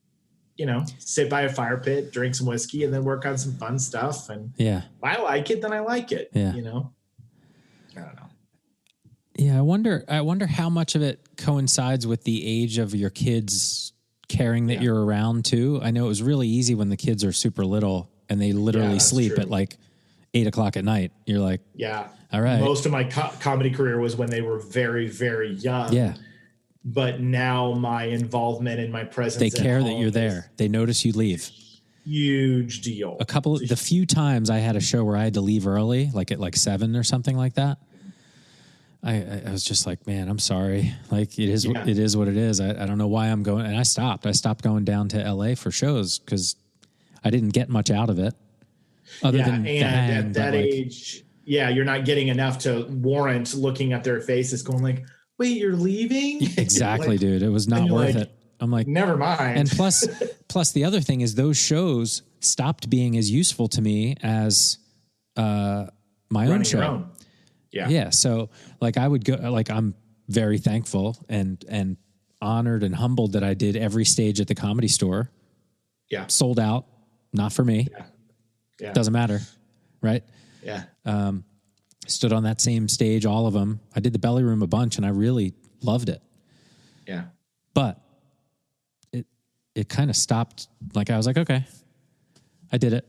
you know, sit by a fire pit, drink some whiskey, and then work on some fun stuff. And if I like it, then I like it. You know, I don't know. Yeah, I wonder how much of it coincides with the age of your kids caring that you're around too. I know it was really easy when the kids are super little and they literally sleep at like 8:00 at night. You're like, all right. Most of my comedy career was when they were very, very young. Yeah. But now my involvement and my presence, they care that you're there. They notice you leave. Huge deal. The few times I had a show where I had to leave early, like at like 7 or something like that, I was just like, man, I'm sorry. Like it is what it is. I don't know why I'm going. And I stopped going down to LA for shows because I didn't get much out of it. Other than at that age, you're not getting enough to warrant looking at their faces going like, wait, you're leaving? Exactly, like, dude. It was not worth it. I'm like, never mind. And plus the other thing is those shows stopped being as useful to me as my own show. Yeah. So like I would go, like I'm very thankful and honored and humbled that I did every stage at the Comedy Store. Yeah. Sold out. Not for me. Yeah. Doesn't matter. Right. Yeah. Stood on that same stage, all of them. I did the Belly Room a bunch and I really loved it. Yeah. But it kind of stopped. Like I was like, okay, I did it.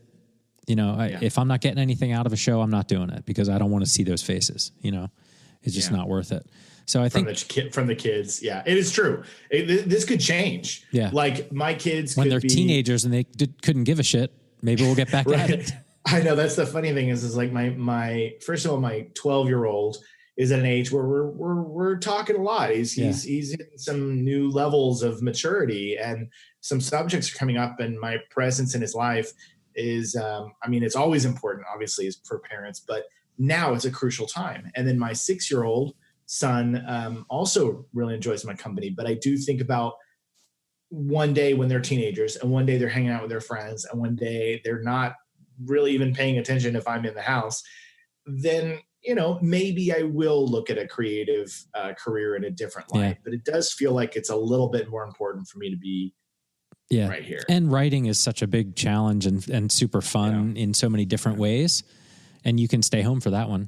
You know, if I'm not getting anything out of a show, I'm not doing it because I don't want to see those faces. You know, it's just not worth it. So I think from the kids, it is true. This could change. Yeah, like my kids when they're teenagers and they couldn't give a shit. Maybe we'll get back at it. I know that's the funny thing is like my first of all, my 12-year-old is at an age where we're talking a lot. He's in some new levels of maturity and some subjects are coming up, and my presence in his life is, I mean, it's always important, obviously, for parents, but now it's a crucial time. And then my 6-year-old son also really enjoys my company, but I do think about one day when they're teenagers and one day they're hanging out with their friends and one day they're not really even paying attention if I'm in the house, then, you know, maybe I will look at a creative career in a different light, but it does feel like it's a little bit more important for me to be right here. And writing is such a big challenge and super fun in so many different ways. and you can stay home for that one.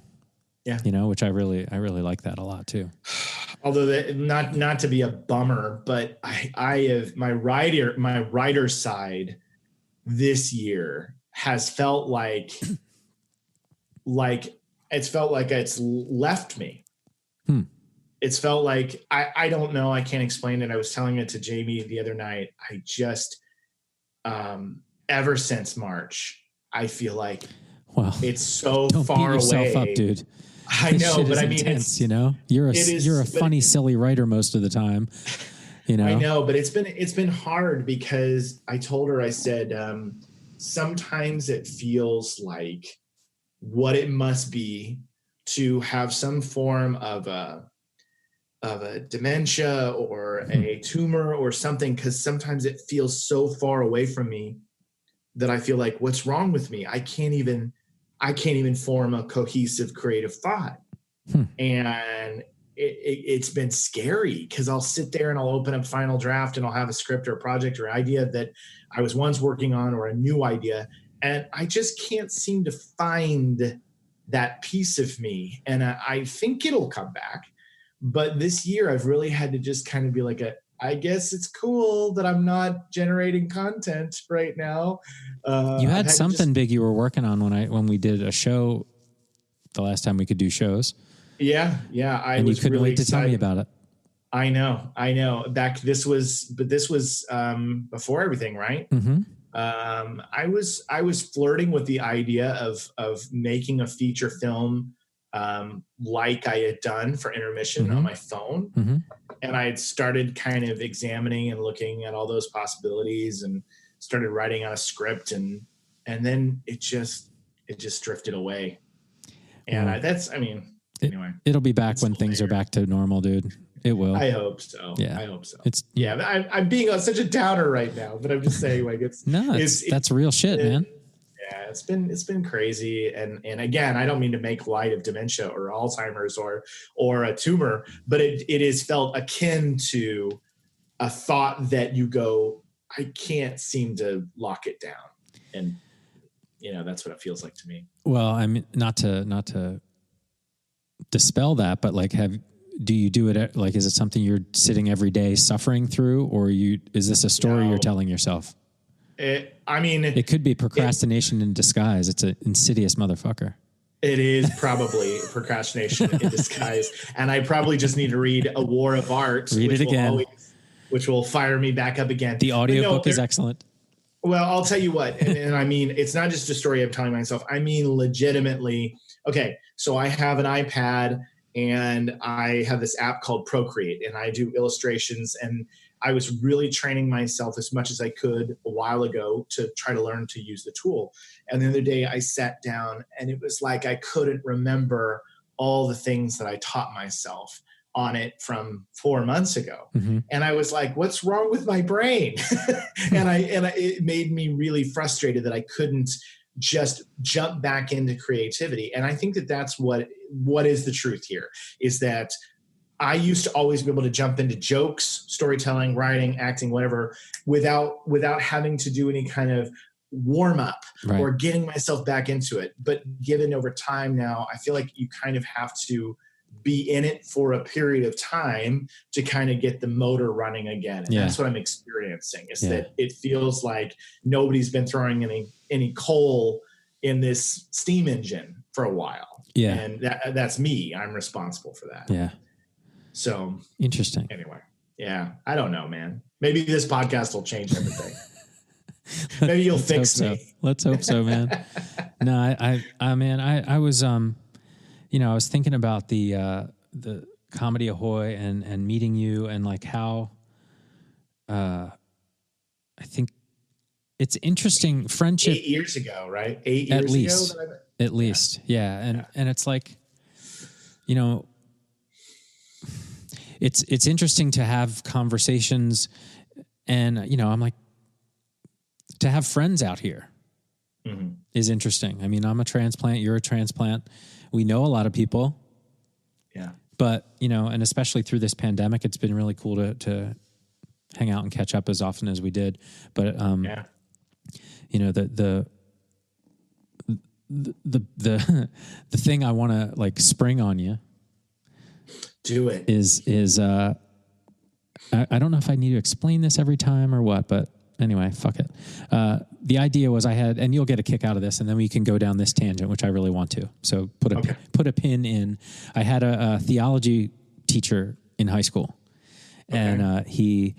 Yeah. You know, which I really like that a lot too. Although not to be a bummer, but I have my writer side this year has felt like it's felt like it's left me. It's felt like I don't know. I can't explain it. I was telling it to Jamie the other night. I just ever since March, I feel like it's so don't far beat yourself away. up, dude. I know, but I mean, intense, you know, you're a funny, silly writer most of the time. You know, I know, but it's been hard because I told her, I said, sometimes it feels like what it must be to have some form of a dementia or a tumor or something, because sometimes it feels so far away from me that I feel like, what's wrong with me? I can't even form a cohesive creative thought. And it's been scary because I'll sit there and I'll open up Final Draft and I'll have a script or a project or idea that I was once working on, or a new idea, and I just can't seem to find that piece of me. And I think it'll come back. But this year I've really had to just kind of be like, I guess it's cool that I'm not generating content right now. You had something big you were working on when we did a show the last time we could do shows. Yeah. And you couldn't really wait to tell me about it. I know. This was before everything, right? Mm-hmm. I was flirting with the idea of making a feature film, like I had done for Intermission on my phone. Mm-hmm. And I had started kind of examining and looking at all those possibilities and started writing on a script, and then it just drifted away. And anyway, it'll be back when things are back to normal, dude. It will. I hope so. Yeah. I hope so. I'm being such a downer right now, but I'm just saying, like, that's real shit, man. Yeah, it's been crazy, and again, I don't mean to make light of dementia or Alzheimer's or a tumor, but it is felt akin to a thought that you go, I can't seem to lock it down, and that's what it feels like to me. Well, I mean, not to dispel that, but like, do you do it like, is it something you're sitting every day suffering through, or is this a story you're telling yourself? It could be procrastination in disguise. It's an insidious motherfucker. It is probably procrastination in disguise. And I probably just need to read A War of Art. Read it again. Which will fire me back up again. The audiobook is excellent. Well, I'll tell you what. And I mean, it's not just a story I'm telling myself. I mean, legitimately. Okay, so I have an iPad and I have this app called Procreate, and I do illustrations, and I was really training myself as much as I could a while ago to try to learn to use the tool. And the other day I sat down and it was like I couldn't remember all the things that I taught myself on it from 4 months ago. Mm-hmm. And I was like, what's wrong with my brain? and it made me really frustrated that I couldn't just jump back into creativity. And I think that that's what is the truth here, is that I used to always be able to jump into jokes, storytelling, writing, acting, whatever, without having to do any kind of warm up or getting myself back into it. But given over time now, I feel like you kind of have to be in it for a period of time to kind of get the motor running again. And that's what I'm experiencing, is that it feels like nobody's been throwing any coal in this steam engine for a while. Yeah. And that's me. I'm responsible for that. Yeah. So interesting. Anyway, yeah, I don't know, man. Maybe this podcast will change everything. Maybe you'll fix me. Let's hope so, man. No, I was, I was thinking about the Comedy Ahoy and meeting you, and like how, I think it's interesting friendship. 8 years ago, right? 8 years ago. At least. Yeah. And it's like, it's interesting to have conversations, and, I'm like, to have friends out here is interesting. I mean, I'm a transplant, you're a transplant. We know a lot of people. Yeah. But, and especially through this pandemic, it's been really cool to hang out and catch up as often as we did. But, the thing I want to like spring on you Do it. is I don't know if I need to explain this every time or what, but anyway, fuck it. The idea was and you'll get a kick out of this, and then we can go down this tangent, which I really want to. So put a pin in. I had a theology teacher in high school, and he.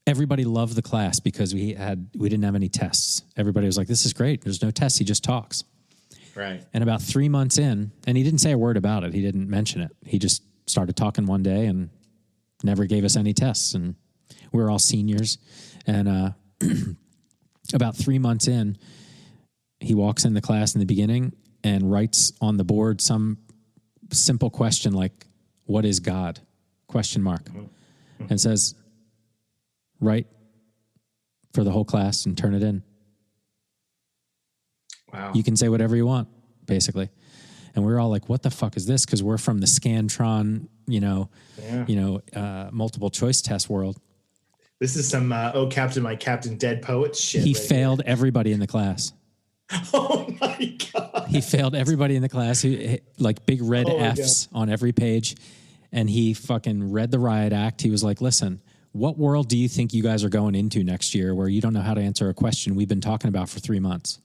Everybody loved the class because we didn't have any tests. Everybody was like, "This is great. There's no tests. He just talks." Right. And about 3 months in, and he didn't say a word about it. He didn't mention it. He just started talking one day and never gave us any tests. And we were all seniors. And about 3 months in, he walks in the class in the beginning and writes on the board some simple question like, "What is God?" ? And says, "Write for the whole class and turn it in." Wow. You can say whatever you want, basically. And we were all like, "What the fuck is this?" Because we're from the Scantron, multiple choice test world. This is some "Oh Captain, My Captain, Dead Poets" shit. He failed everybody in the class. Oh my God. He failed everybody in the class. Like big red Fs on every page. And he fucking read the riot act. He was like, "Listen, what world do you think you guys are going into next year where you don't know how to answer a question we've been talking about for 3 months?"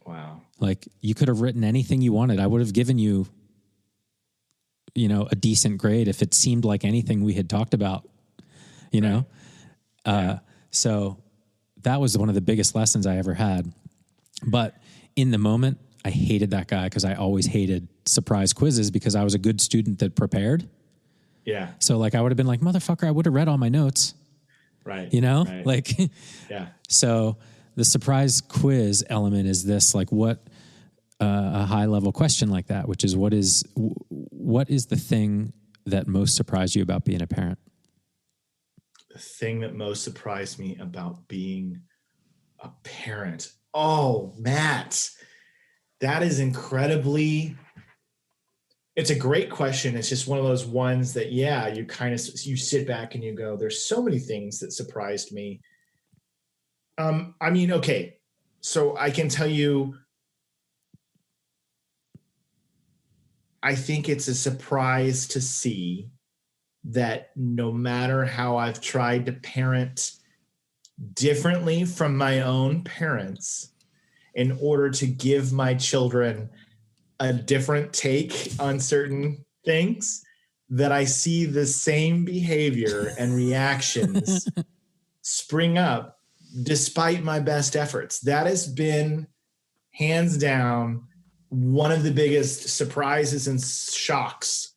Wow. Like, you could have written anything you wanted. I would have given you, a decent grade if it seemed like anything we had talked about, know? So that was one of the biggest lessons I ever had. But in the moment, I hated that guy because I always hated surprise quizzes because I was a good student that prepared. Yeah. So, like, I would have been like, "Motherfucker, I would have read all my notes." Right. Right. Like, yeah. So the surprise quiz element is this, like, what a high level question like that, which is what is the thing that most surprised you about being a parent? The thing that most surprised me about being a parent. Oh, Matt, that is it's a great question. It's just one of those ones that, you sit back and you go, there's so many things that surprised me. Okay. So I can tell you, I think it's a surprise to see that no matter how I've tried to parent differently from my own parents in order to give my children a different take on certain things, that I see the same behavior and reactions spring up despite my best efforts. That has been hands down one of the biggest surprises and shocks.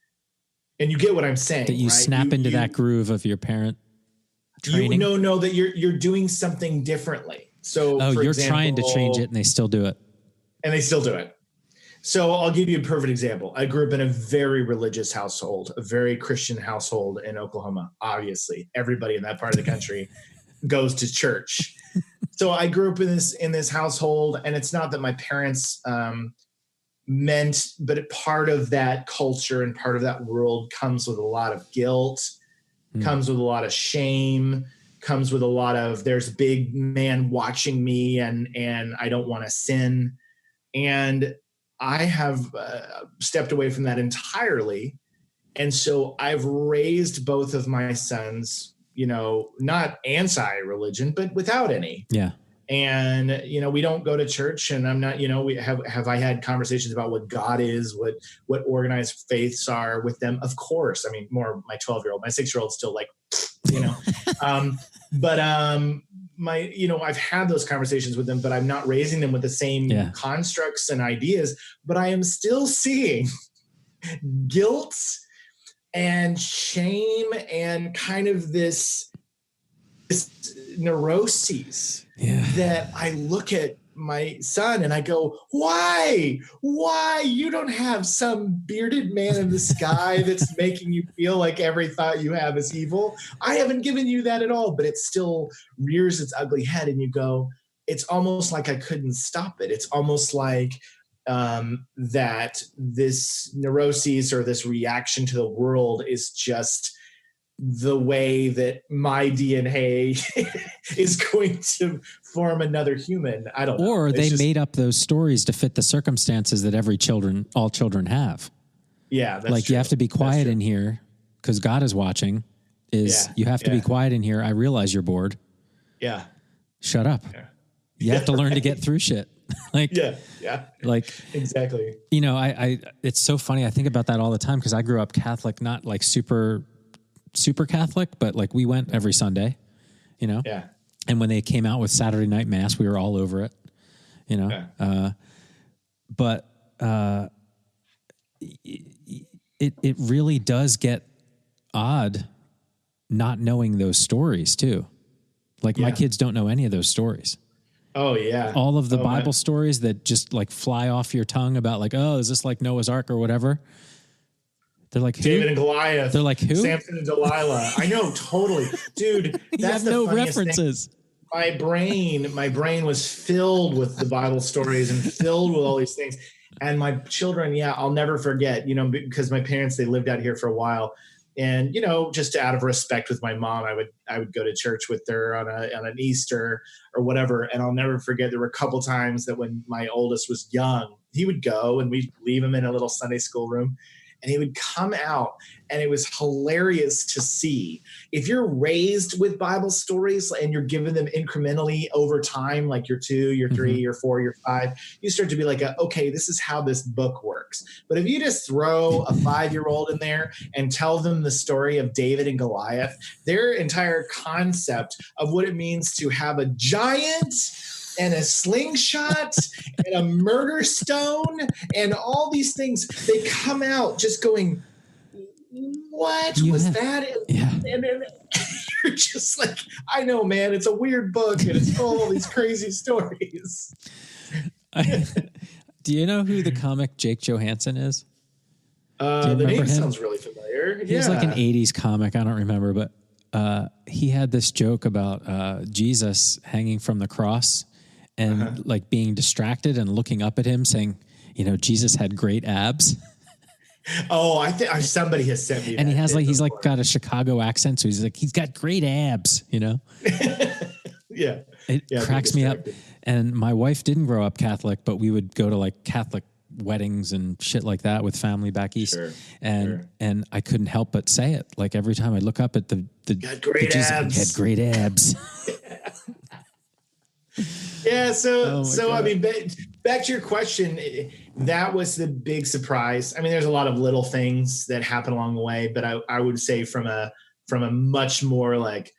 And you get what I'm saying, that you right? snap into that groove of your parent training. That you're doing something differently. So for you're example, trying to change it and they still do it. And they still do it. So I'll give you a perfect example. I grew up in a very religious household, a very Christian household in Oklahoma. Obviously, everybody in that part of the country goes to church. So I grew up in this household, and it's not that my parents meant, but part of that culture and part of that world comes with a lot of guilt, comes with a lot of shame, comes with a lot of there's a big man watching me, and I don't want to sin. And I have stepped away from that entirely. And so I've raised both of my sons, not anti-religion, but without any. Yeah. And, we don't go to church, and I'm not, we have I had conversations about what God is, what organized faiths are with them. Of course. I mean, more my 12-year-old, my 6-year-old still like, but I've had those conversations with them, but I'm not raising them with the same constructs and ideas, but I am still seeing guilt and shame and kind of this neuroses that I look at my son and I go, why you don't have some bearded man in the sky that's making you feel like every thought you have is evil? I haven't given you that at all, but it still rears its ugly head, and you go, it's almost like I couldn't stop it. It's almost like that this neuroses or this reaction to the world is just the way that my DNA is going to form another human. I don't know. Or It's they just- made up those stories to fit the circumstances that all children have. Yeah, that's Like true. you have to be That's quiet true. in here because God is watching. Yeah, You have to be yeah. quiet in here. I realize you're bored. Yeah, Shut up. Yeah. You have to learn to get through shit. Like, yeah, like, exactly. you know, I it's so funny. I think about that all the time because I grew up Catholic, not like super Catholic, but like we went every Sunday, you know? Yeah, And when they came out with Saturday Night Mass, we were all over it, you know? Yeah. But it really does get odd not knowing those stories too. Like my Yeah. kids don't know any of those stories. Oh yeah. All of the Oh, Bible man. stories that just like fly off your tongue about like, oh, is this like Noah's Ark or whatever? They're like, who? David and Goliath. They're like, who? Samson and Delilah. I know, totally, dude. You That's have the no funniest thing. references. My brain was filled with the Bible stories and filled with all these things. And my children, yeah, I'll never forget, you know, because my parents, they lived out here for a while. And, you know, just out of respect with my mom, I would go to church with her on an Easter or whatever. And I'll never forget, there were a couple times that when my oldest was young, he would go and we'd leave him in a little Sunday school room. And he would come out, and it was hilarious to see. If you're raised with Bible stories and you're giving them incrementally over time, like you're 2, you're 3, you're 4, you're 5, you start to be like, okay, this is how this book works. But if you just throw a 5-year-old in there and tell them the story of David and Goliath, their entire concept of what it means to have a giant and a slingshot and a murder stone and all these things, they come out just going, what was that? Yeah. And you're just like, I know, man, it's a weird book and it's full of all these crazy stories. Do you know who the comic Jake Johansson is? The remember name him? sounds really familiar. He was like an 80s comic. I don't remember, but he had this joke about Jesus hanging from the cross and like being distracted and looking up at him saying, you know, Jesus had great abs. Oh, I think somebody has sent me. And he that has bit like, he's like before. got a Chicago accent. So he's like, he's got great abs, you know? Yeah. It Yeah, cracks being me up. distracted. And my wife didn't grow up Catholic, but we would go to like Catholic weddings and shit like that with family back east. Sure, And I couldn't help but say it. Like every time I look up at the Got great Jesus, abs. he had great abs. Yeah, Oh so my I God. mean, back to your question, that was the big surprise. I mean, there's a lot of little things that happen along the way, but I would say from a much more like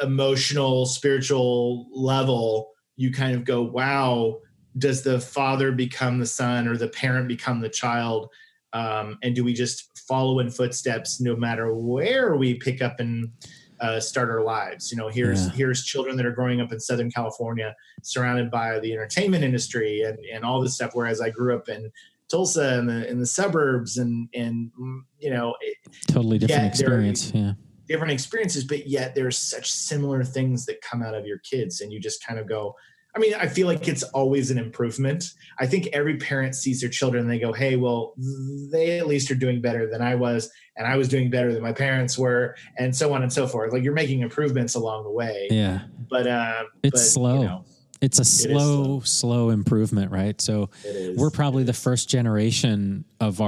emotional, spiritual level, you kind of go, wow, does the father become the son or the parent become the child? And do we just follow in footsteps no matter where we pick up and start our lives? You know, here's children that are growing up in Southern California, surrounded by the entertainment industry and all this stuff. Whereas I grew up in Tulsa in the suburbs and you know, Totally different Yeah, experience. Yeah. different experiences, but yet there's such similar things that come out of your kids, and you just kind of go. I mean, I feel like it's always an improvement. I think every parent sees their children and they go, hey, well, they at least are doing better than I was, and I was doing better than my parents were, and so on and so forth. Like you're making improvements along the way. Yeah. But It's slow. You know, It's a slow. slow improvement, right? So it is. we're probably the first generation of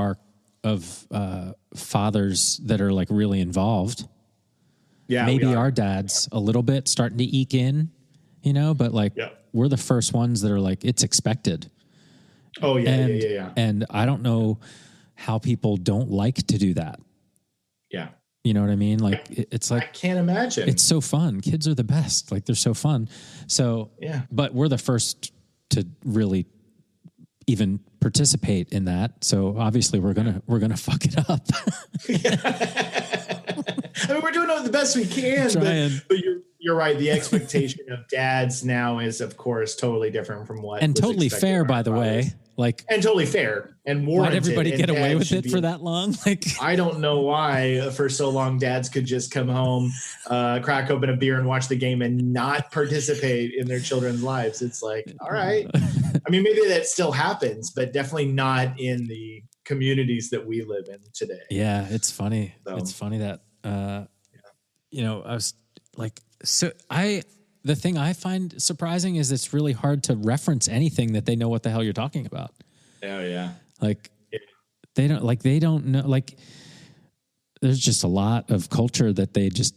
fathers that are like really involved. Yeah, Maybe we are. our dads a little bit starting to eke in, you know, but like Yeah. we're the first ones that are like, it's expected. Oh yeah, And, yeah. and I don't know how people don't like to do that. Yeah. You know what I mean? Like it's I like, can't imagine. it's so fun. Kids are the best. Like they're so fun. So, Yeah. but we're the first to really even participate in that. So obviously we're going to fuck it up. I mean, we're doing the best we can, Trying. but you're right. The expectation of dads now is, of course, totally different from what And was totally expected fair, of by our the fathers. way. Like, And totally fair and warranted. why'd everybody and get away dads with should it be- for that long? Like, I don't know why for so long dads could just come home, crack open a beer and watch the game and not participate in their children's lives. It's like, all right. I mean, maybe that still happens, but definitely not in the communities that we live in today. yeah, it's funny. So. It's funny that I was like, the thing I find surprising is it's really hard to reference anything that they know what the hell you're talking about. Oh yeah. Like they don't know, like there's just a lot of culture that they just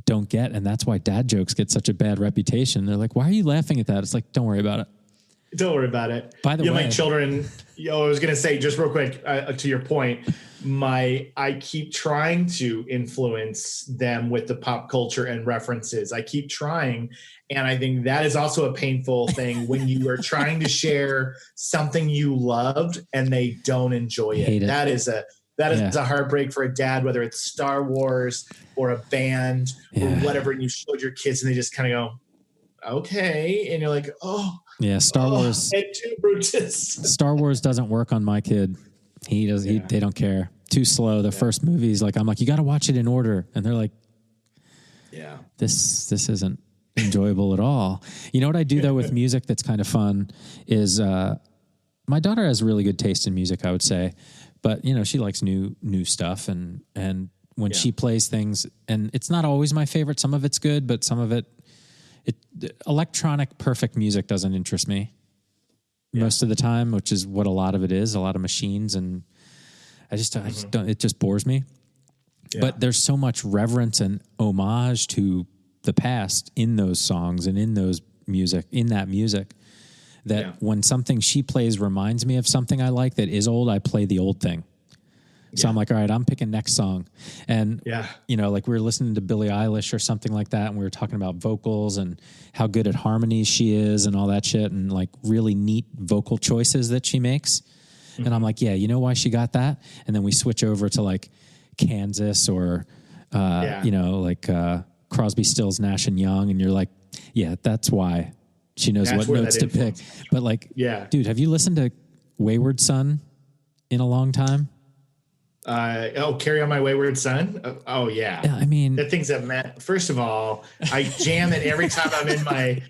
don't get. And that's why dad jokes get such a bad reputation. They're like, why are you laughing at that? It's like, don't worry about it. Don't worry about it. By the way, my children, I was going to say just real quick to your point, I keep trying to influence them with the pop culture and references. I keep trying. And I think that is also a painful thing when you are trying to share something you loved and they don't enjoy it. That is a heartbreak for a dad, whether it's Star Wars or a band or whatever. And you showed your kids and they just kind of go, okay. And you're like, oh, yeah, Star Wars. Star Wars doesn't work on my kid. He does. They don't care. Too slow. The first movie's like, I'm like, you got to watch it in order, and they're like, yeah, this isn't enjoyable at all. You know what I do though with music that's kind of fun is my daughter has really good taste in music, I would say, but she likes new stuff, and when she plays things, and it's not always my favorite. Some of it's good, but some of it. Electronic perfect music doesn't interest me most of the time, which is what a lot of it is, a lot of machines. And I just don't, it just bores me, but there's so much reverence and homage to the past in those songs and in that music that when something she plays reminds me of something I like that is old, I play the old thing. So I'm like, all right, I'm picking next song. And, like we were listening to Billie Eilish or something like that. And we were talking about vocals and how good at harmonies she is and all that shit. And like really neat vocal choices that she makes. Mm-hmm. And I'm like, yeah, you know why she got that? And then we switch over to like Kansas or, Crosby, Stills, Nash and Young. And you're like, yeah, that's why she knows what notes to pick. But like, dude, have you listened to Wayward Son in a long time? Carry On My Wayward Son. Oh yeah. I mean, the things that meant, first of all, I jam it every time I'm in I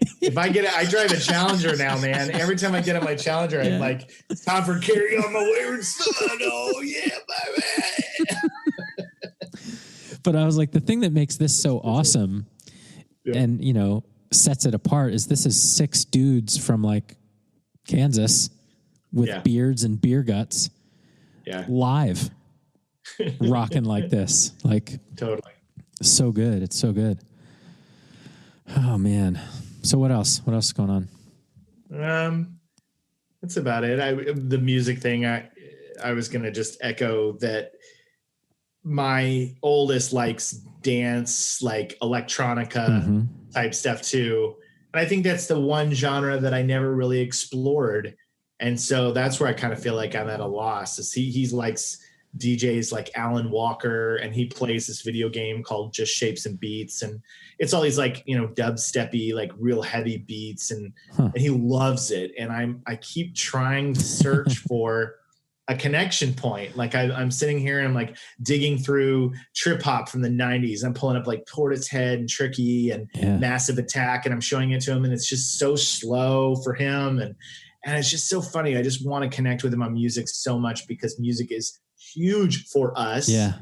drive a Challenger now, man. Every time I get in my Challenger, I'm like, it's time for Carry On My Wayward Son. Oh yeah, baby. But I was like, the thing that makes this so awesome and, sets it apart is this is 6 dudes from like Kansas with beards and beer guts live. Rocking like this, like totally so good. It's so good. Oh man. So what else is going on? That's about it. The music thing, I was going to just echo that my oldest likes dance, like electronica type stuff too. And I think that's the one genre that I never really explored. And so that's where I kind of feel like I'm at a loss. Is he likes DJs like Alan Walker, and he plays this video game called Just Shapes and Beats, and it's all these like dubsteppy, like real heavy beats, and he loves it. And I keep trying to search for a connection point. Like I'm sitting here and I'm like digging through trip hop from the 90s. I'm pulling up like Portishead and Tricky and Massive Attack, and I'm showing it to him, and it's just so slow for him, and it's just so funny. I just want to connect with him on music so much because music is huge for us. Yeah.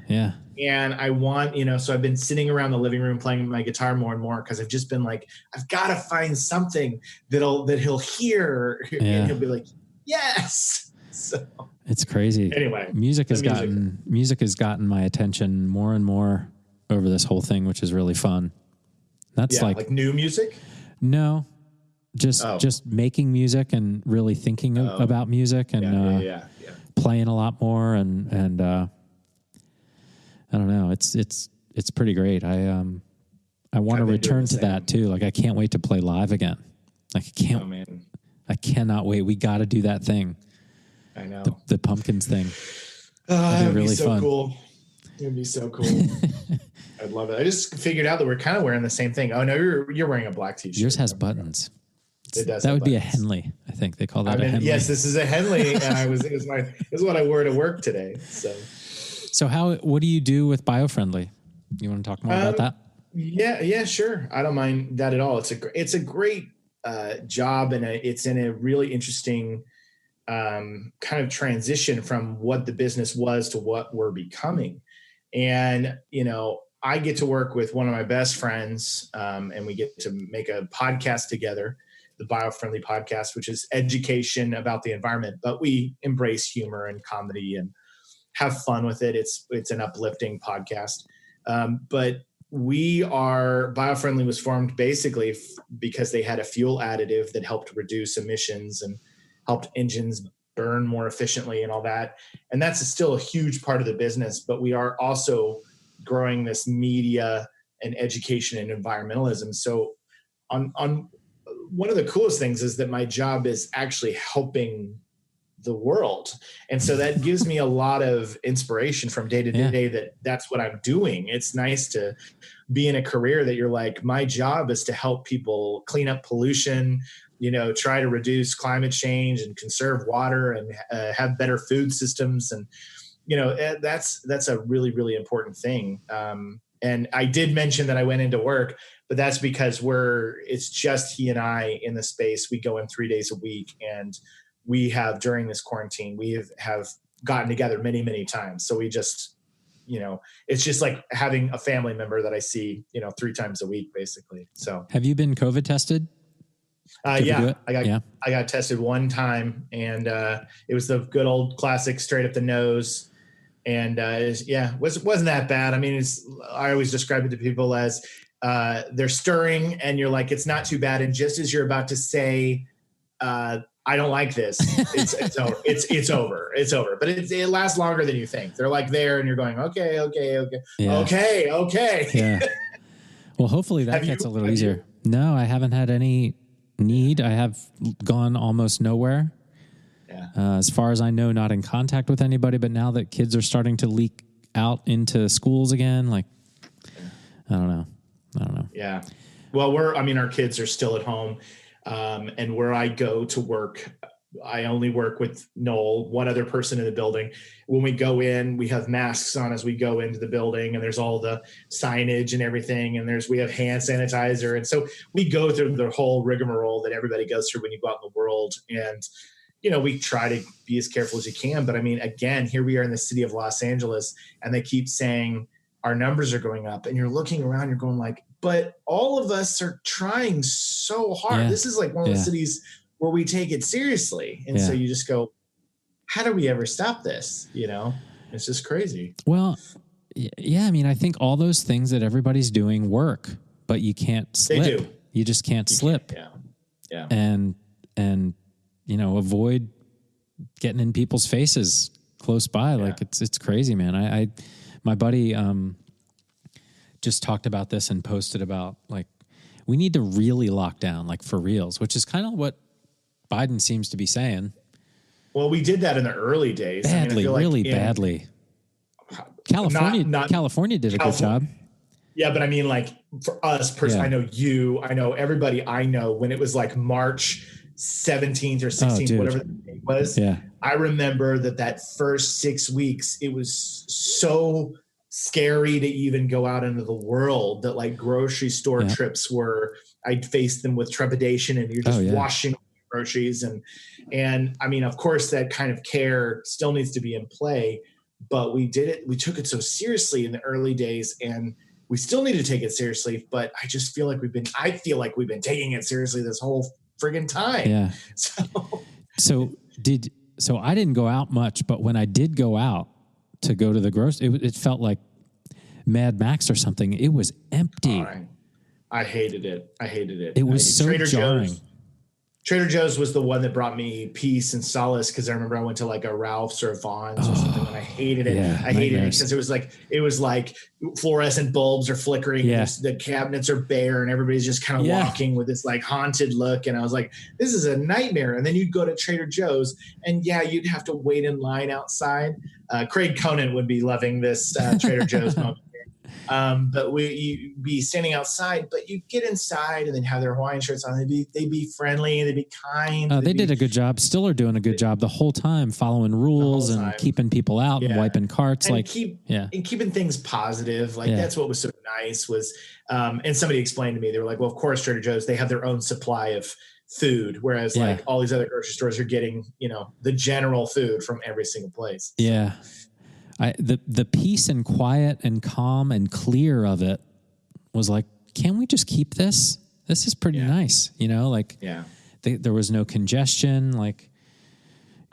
And I want, so I've been sitting around the living room playing my guitar more and more because I've just been like, I've got to find something that he'll hear and he'll be like, yes. So it's crazy. Anyway, music has gotten my attention more and more over this whole thing, which is really fun. That's like new music. No, just making music and really thinking about music and playing a lot more and I don't know. It's pretty great. I want to return to that too. Like I can't wait to play live again. Like I cannot wait. We got to do that thing. I know the Pumpkins thing. That'd be really so fun. Cool. It'd be so cool. I'd love it. I just figured out that we're kind of wearing the same thing. Oh no, you're wearing a black t-shirt. Yours has buttons. It does. That would be a Henley. I think they call that a Henley. Yes, this is a Henley, and it was what I wore to work today. So what do you do with BioFriendly? You want to talk more about that? Yeah, sure. I don't mind that at all. It's a great job, and it's in a really interesting kind of transition from what the business was to what we're becoming. And I get to work with one of my best friends, and we get to make a podcast together, the BioFriendly podcast, which is education about the environment, but we embrace humor and comedy and have fun with it. It's an uplifting podcast. But BioFriendly was formed basically because they had a fuel additive that helped reduce emissions and helped engines burn more efficiently and all that. And that's still a huge part of the business, but we are also growing this media and education and environmentalism. So on one of the coolest things is that my job is actually helping the world. And so that gives me a lot of inspiration from day to day that's what I'm doing. It's nice to be in a career that you're like, my job is to help people clean up pollution, try to reduce climate change and conserve water and have better food systems. And, that's a really, really important thing. And I did mention that I went into work, but that's because it's just he and I in the space. We go in 3 days a week, and we have, during this quarantine, we have gotten together many, many times. So we just, it's just like having a family member that I see, 3 times a week, basically. So have you been COVID tested? Yeah, I got tested one time, and it was the good old classic straight up the nose. And wasn't that bad. I mean, I always describe it to people as they're stirring, and you're like, it's not too bad. And just as you're about to say, I don't like this, it's over. It's over. It's over. But it lasts longer than you think. They're like there, and you're going, okay. Yeah. Okay. Yeah. Well, hopefully that gets a little easier. No, I haven't had any need. I have gone almost nowhere. Yeah. As far as I know, not in contact with anybody, but now that kids are starting to leak out into schools again, I don't know. Yeah. Well, our kids are still at home. And where I go to work, I only work with Noel, one other person in the building. When we go in, we have masks on as we go into the building, and there's all the signage and everything. And we have hand sanitizer. And so we go through the whole rigmarole that everybody goes through when you go out in the world. And, we try to be as careful as you can. But I mean, again, here we are in the city of Los Angeles, and they keep saying our numbers are going up, and you're looking around, you're going like, but all of us are trying so hard. Yeah. This is like one of the cities where we take it seriously. And so you just go, how do we ever stop this? It's just crazy. Well, yeah. I mean, I think all those things that everybody's doing work, but you can't slip. They do. You just can't slip. Yeah. And, avoid getting in people's faces close by. Yeah. Like it's crazy, man. My buddy, just talked about this and posted about we need to really lock down, for reals, which is kind of what Biden seems to be saying. Well, we did that in the early days. Badly, really badly. California did a good job. Yeah, but I mean, for us personally, I know you, I know everybody I know, when it was March 17th or 16th, whatever the date was. Yeah. I remember that first 6 weeks, it was so scary to even go out into the world that grocery store trips I'd face them with trepidation, and you're just washing groceries. And I mean, of course that kind of care still needs to be in play, but we took it so seriously in the early days, and we still need to take it seriously. But I just feel like we've been taking it seriously this whole friggin' time. Yeah. So I didn't go out much, but when I did go out to go to the grocery, it felt like Mad Max or something. It was empty. I hated it. It was so jarring. Trader Joe's was the one that brought me peace and solace, because I remember I went to a Ralph's or Vons or something, and I hated it. Yeah, I hated it because it was like fluorescent bulbs are flickering, and the cabinets are bare, and everybody's just kind of walking with this haunted look. And I was like, this is a nightmare. And then you'd go to Trader Joe's, and you'd have to wait in line outside. Craig Conan would be loving this Trader Joe's moment. But you'd be standing outside, but you get inside and then have their Hawaiian shirts on. They'd be friendly, they'd be kind. They did a good job, still are doing a good job the whole time, following rules and keeping people out and wiping carts. And keeping things positive. That's what was so nice was, and somebody explained to me, they were like, well, of course, Trader Joe's, they have their own supply of food, whereas all these other grocery stores are getting, the general food from every single place. Yeah. the peace and quiet and calm and clear of it was like, can we just keep this? This is pretty nice, you know, like there was no congestion, like,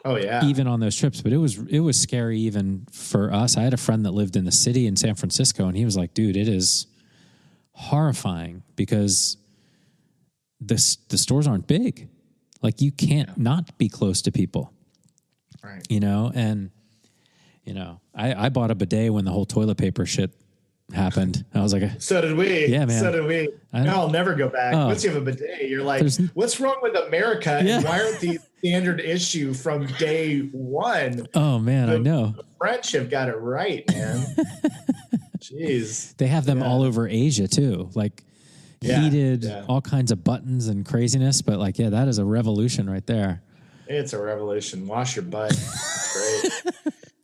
oh yeah, even on those trips. But it was scary even for us. I had a friend that lived in the city in San Francisco, and he was like, dude, it is horrifying because the stores aren't big. Like you can't not be close to people, right? You know, and you know, I bought a bidet when the whole toilet paper shit happened. I was like, so did we. Yeah, man. So did we. I'll never go back. Once you have a bidet, you're like, what's wrong with America? Yeah. And why aren't these standard issue from day one? Oh man, I know. The French have got it right, man. Jeez. They have them all over Asia too. Like heated, all kinds of buttons and craziness. But like, yeah, that is a revolution right there. It's a revolution. Wash your butt. It's great.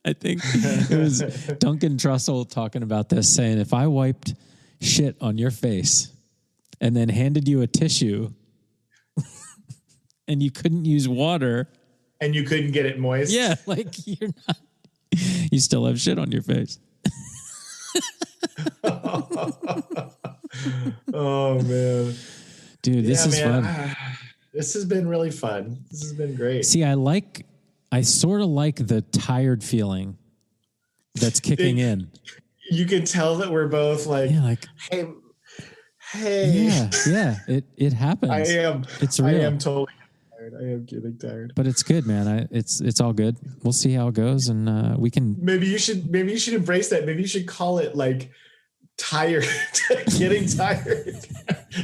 I think it was Duncan Trussell talking about this, saying, if I wiped shit on your face and then handed you a tissue and you couldn't use water. And you couldn't get it moist. Yeah, like you still have shit on your face. Oh, man. Dude, this is fun. This has been really fun. This has been great. See, I sort of like the tired feeling that's kicking in. You can tell that we're both like, hey. Yeah. It happens. It's real. I am totally tired. I am getting tired. But it's good, man. It's all good. We'll see how it goes, and we can. Maybe you should embrace that. Maybe you should call it like tired, getting tired,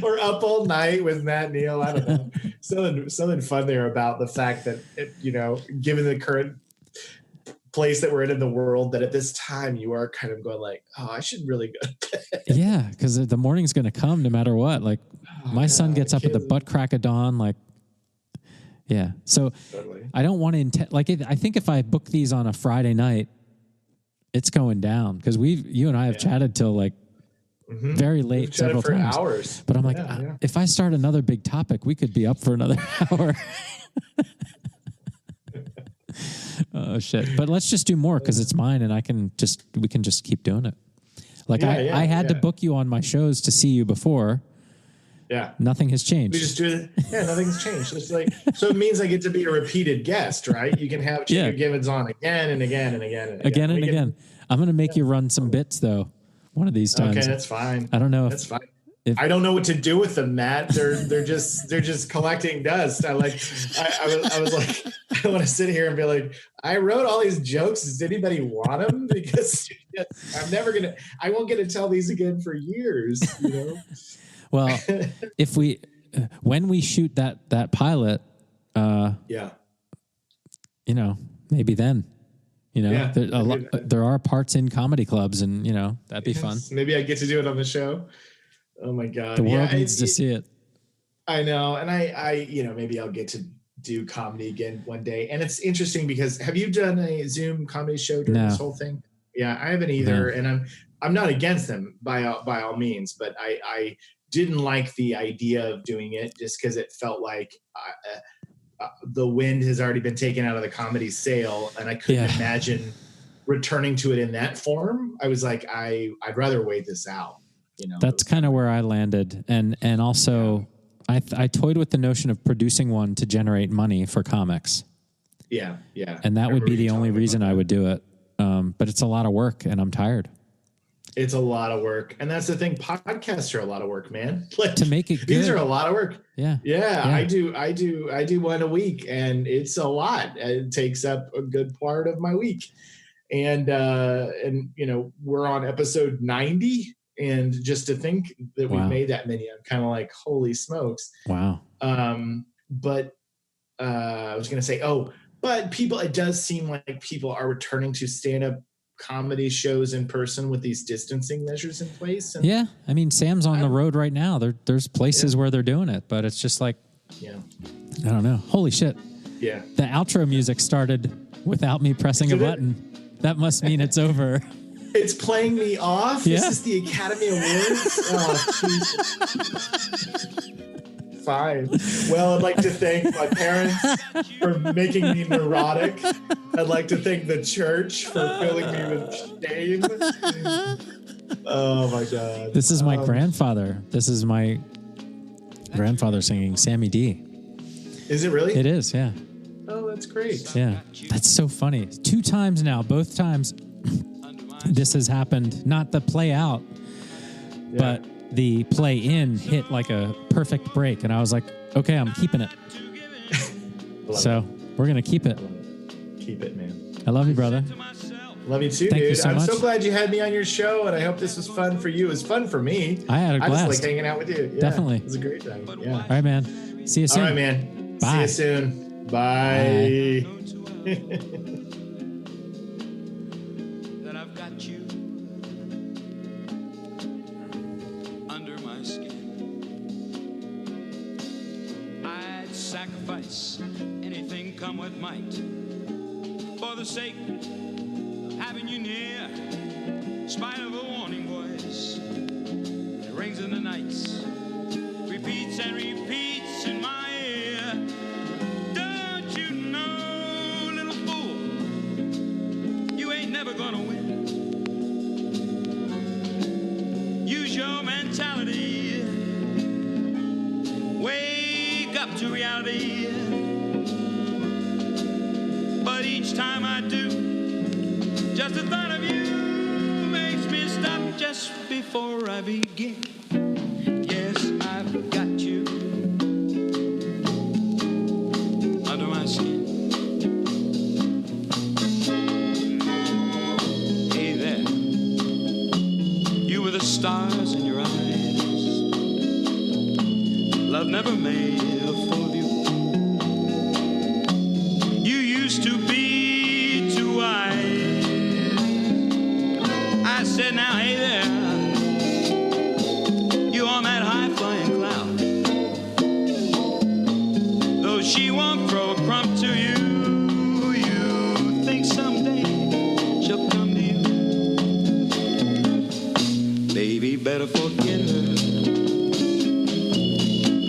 or up all night with Matt Neal. I don't know. Something fun there about the fact that given the current place that we're in the world, that at this time you are kind of going like, oh, I should really go to bed. Yeah, because the morning's going to come no matter what. Like my son gets up at the butt crack of dawn. Like, yeah. So totally. I don't want to I think if I book these on a Friday night, it's going down because you and I have chatted till like very late several times. Hours. But I'm like, if I start another big topic, we could be up for another hour. Oh shit! But let's just do more because it's mine, and we can just keep doing it. Like I had to book you on my shows to see you before. Yeah, nothing has changed. We just do it. Yeah, nothing's changed. It's like so it means I get to be a repeated guest, right? You can have Chico Givens on again and again and again and again. Again. I'm gonna make you run some bits though. One of these times. Okay, that's fine. I don't know. That's fine. I don't know what to do with them, Matt. They're just collecting dust. I was like, I want to sit here and be like, I wrote all these jokes. Does anybody want them? Because I won't get to tell these again for years. You know. Well, when we shoot that pilot, maybe then. There are parts in comedy clubs, and that'd be fun. Maybe I get to do it on the show. Oh my God, the world needs to see it. I know, and I maybe I'll get to do comedy again one day. And it's interesting because have you done a Zoom comedy show during this whole thing? Yeah, I haven't either, and I'm not against them by all means, but I didn't like the idea of doing it just because it felt like. The wind has already been taken out of the comedy sail, and I couldn't imagine returning to it in that form. I was like, I'd rather wait this out. That's kind of where I landed, and also I toyed with the notion of producing one to generate money for comics. Yeah, and that would be the only reason I would do it. But it's a lot of work, and I'm tired. It's a lot of work. And that's the thing. Podcasts are a lot of work, man. Like to make it good. These are a lot of work. Yeah. I do one a week, and it's a lot. It takes up a good part of my week. And we're on episode 90. And just to think that we've made that many, I'm kind of like, holy smokes. Wow. But I was going to say, but it does seem like people are returning to stand-up comedy shows in person with these distancing measures in place. And yeah. I mean, Sam's on the road right now. There's places where they're doing it, but it's just like, I don't know. Holy shit. Yeah. The outro music started without me pressing a button. That must mean it's over. It's playing me off. Yeah. This is the Academy Awards. Oh, fine. Well, I'd like to thank my parents for making me neurotic. I'd like to thank the church for filling me with shame. Oh my God. This is my grandfather. This is my grandfather singing Sammy D. Is it really? It is, yeah. Oh, that's great. Yeah. That's so funny. 2 times now, both times this has happened. Not the play out, but the play in hit like a perfect break. And I was like, okay, I'm keeping it. So we're going to keep it. Keep it, man. I love you, brother. Love you too, Thank dude. you so I'm much. so glad you had me on your show, and I hope this was fun for you. It was fun for me. I had a I just blast. like hanging out with you. Yeah, Definitely. It was a great time. Yeah. All right, man. See you soon. All right, man. Bye. See you soon. Bye. That I've got you under my skin. I'd sacrifice anything come what might for the sake of having you near, in spite of a warning voice that rings in the nights, repeats and repeats in my ear. Don't you know, little fool, you ain't never gonna win. Use your mentality, wake up to reality. But each time I do, just the thought of you makes me stop just before I begin. Yes, I've got you under my skin. Hey there, you with the stars in your eyes. Love never made a fool of you. You used to be too wise. I said, now, hey there, you on that high-flying cloud. Though she won't throw a crumb to you, you think someday she'll come to you. Baby, better forget her.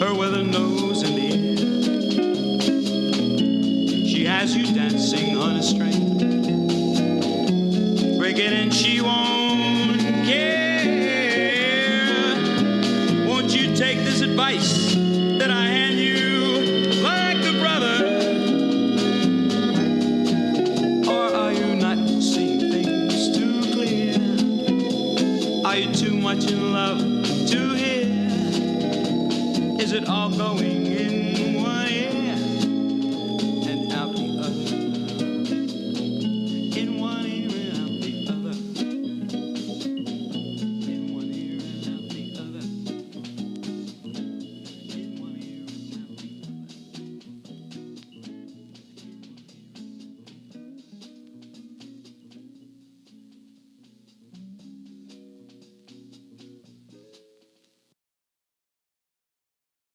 Her with her nose in the air. She has you dancing on a string. Break it and she won't care. Won't you take this advice that I hand you like a brother? Or are you not seeing things too clear? Are you too much in love to hear? Is it all going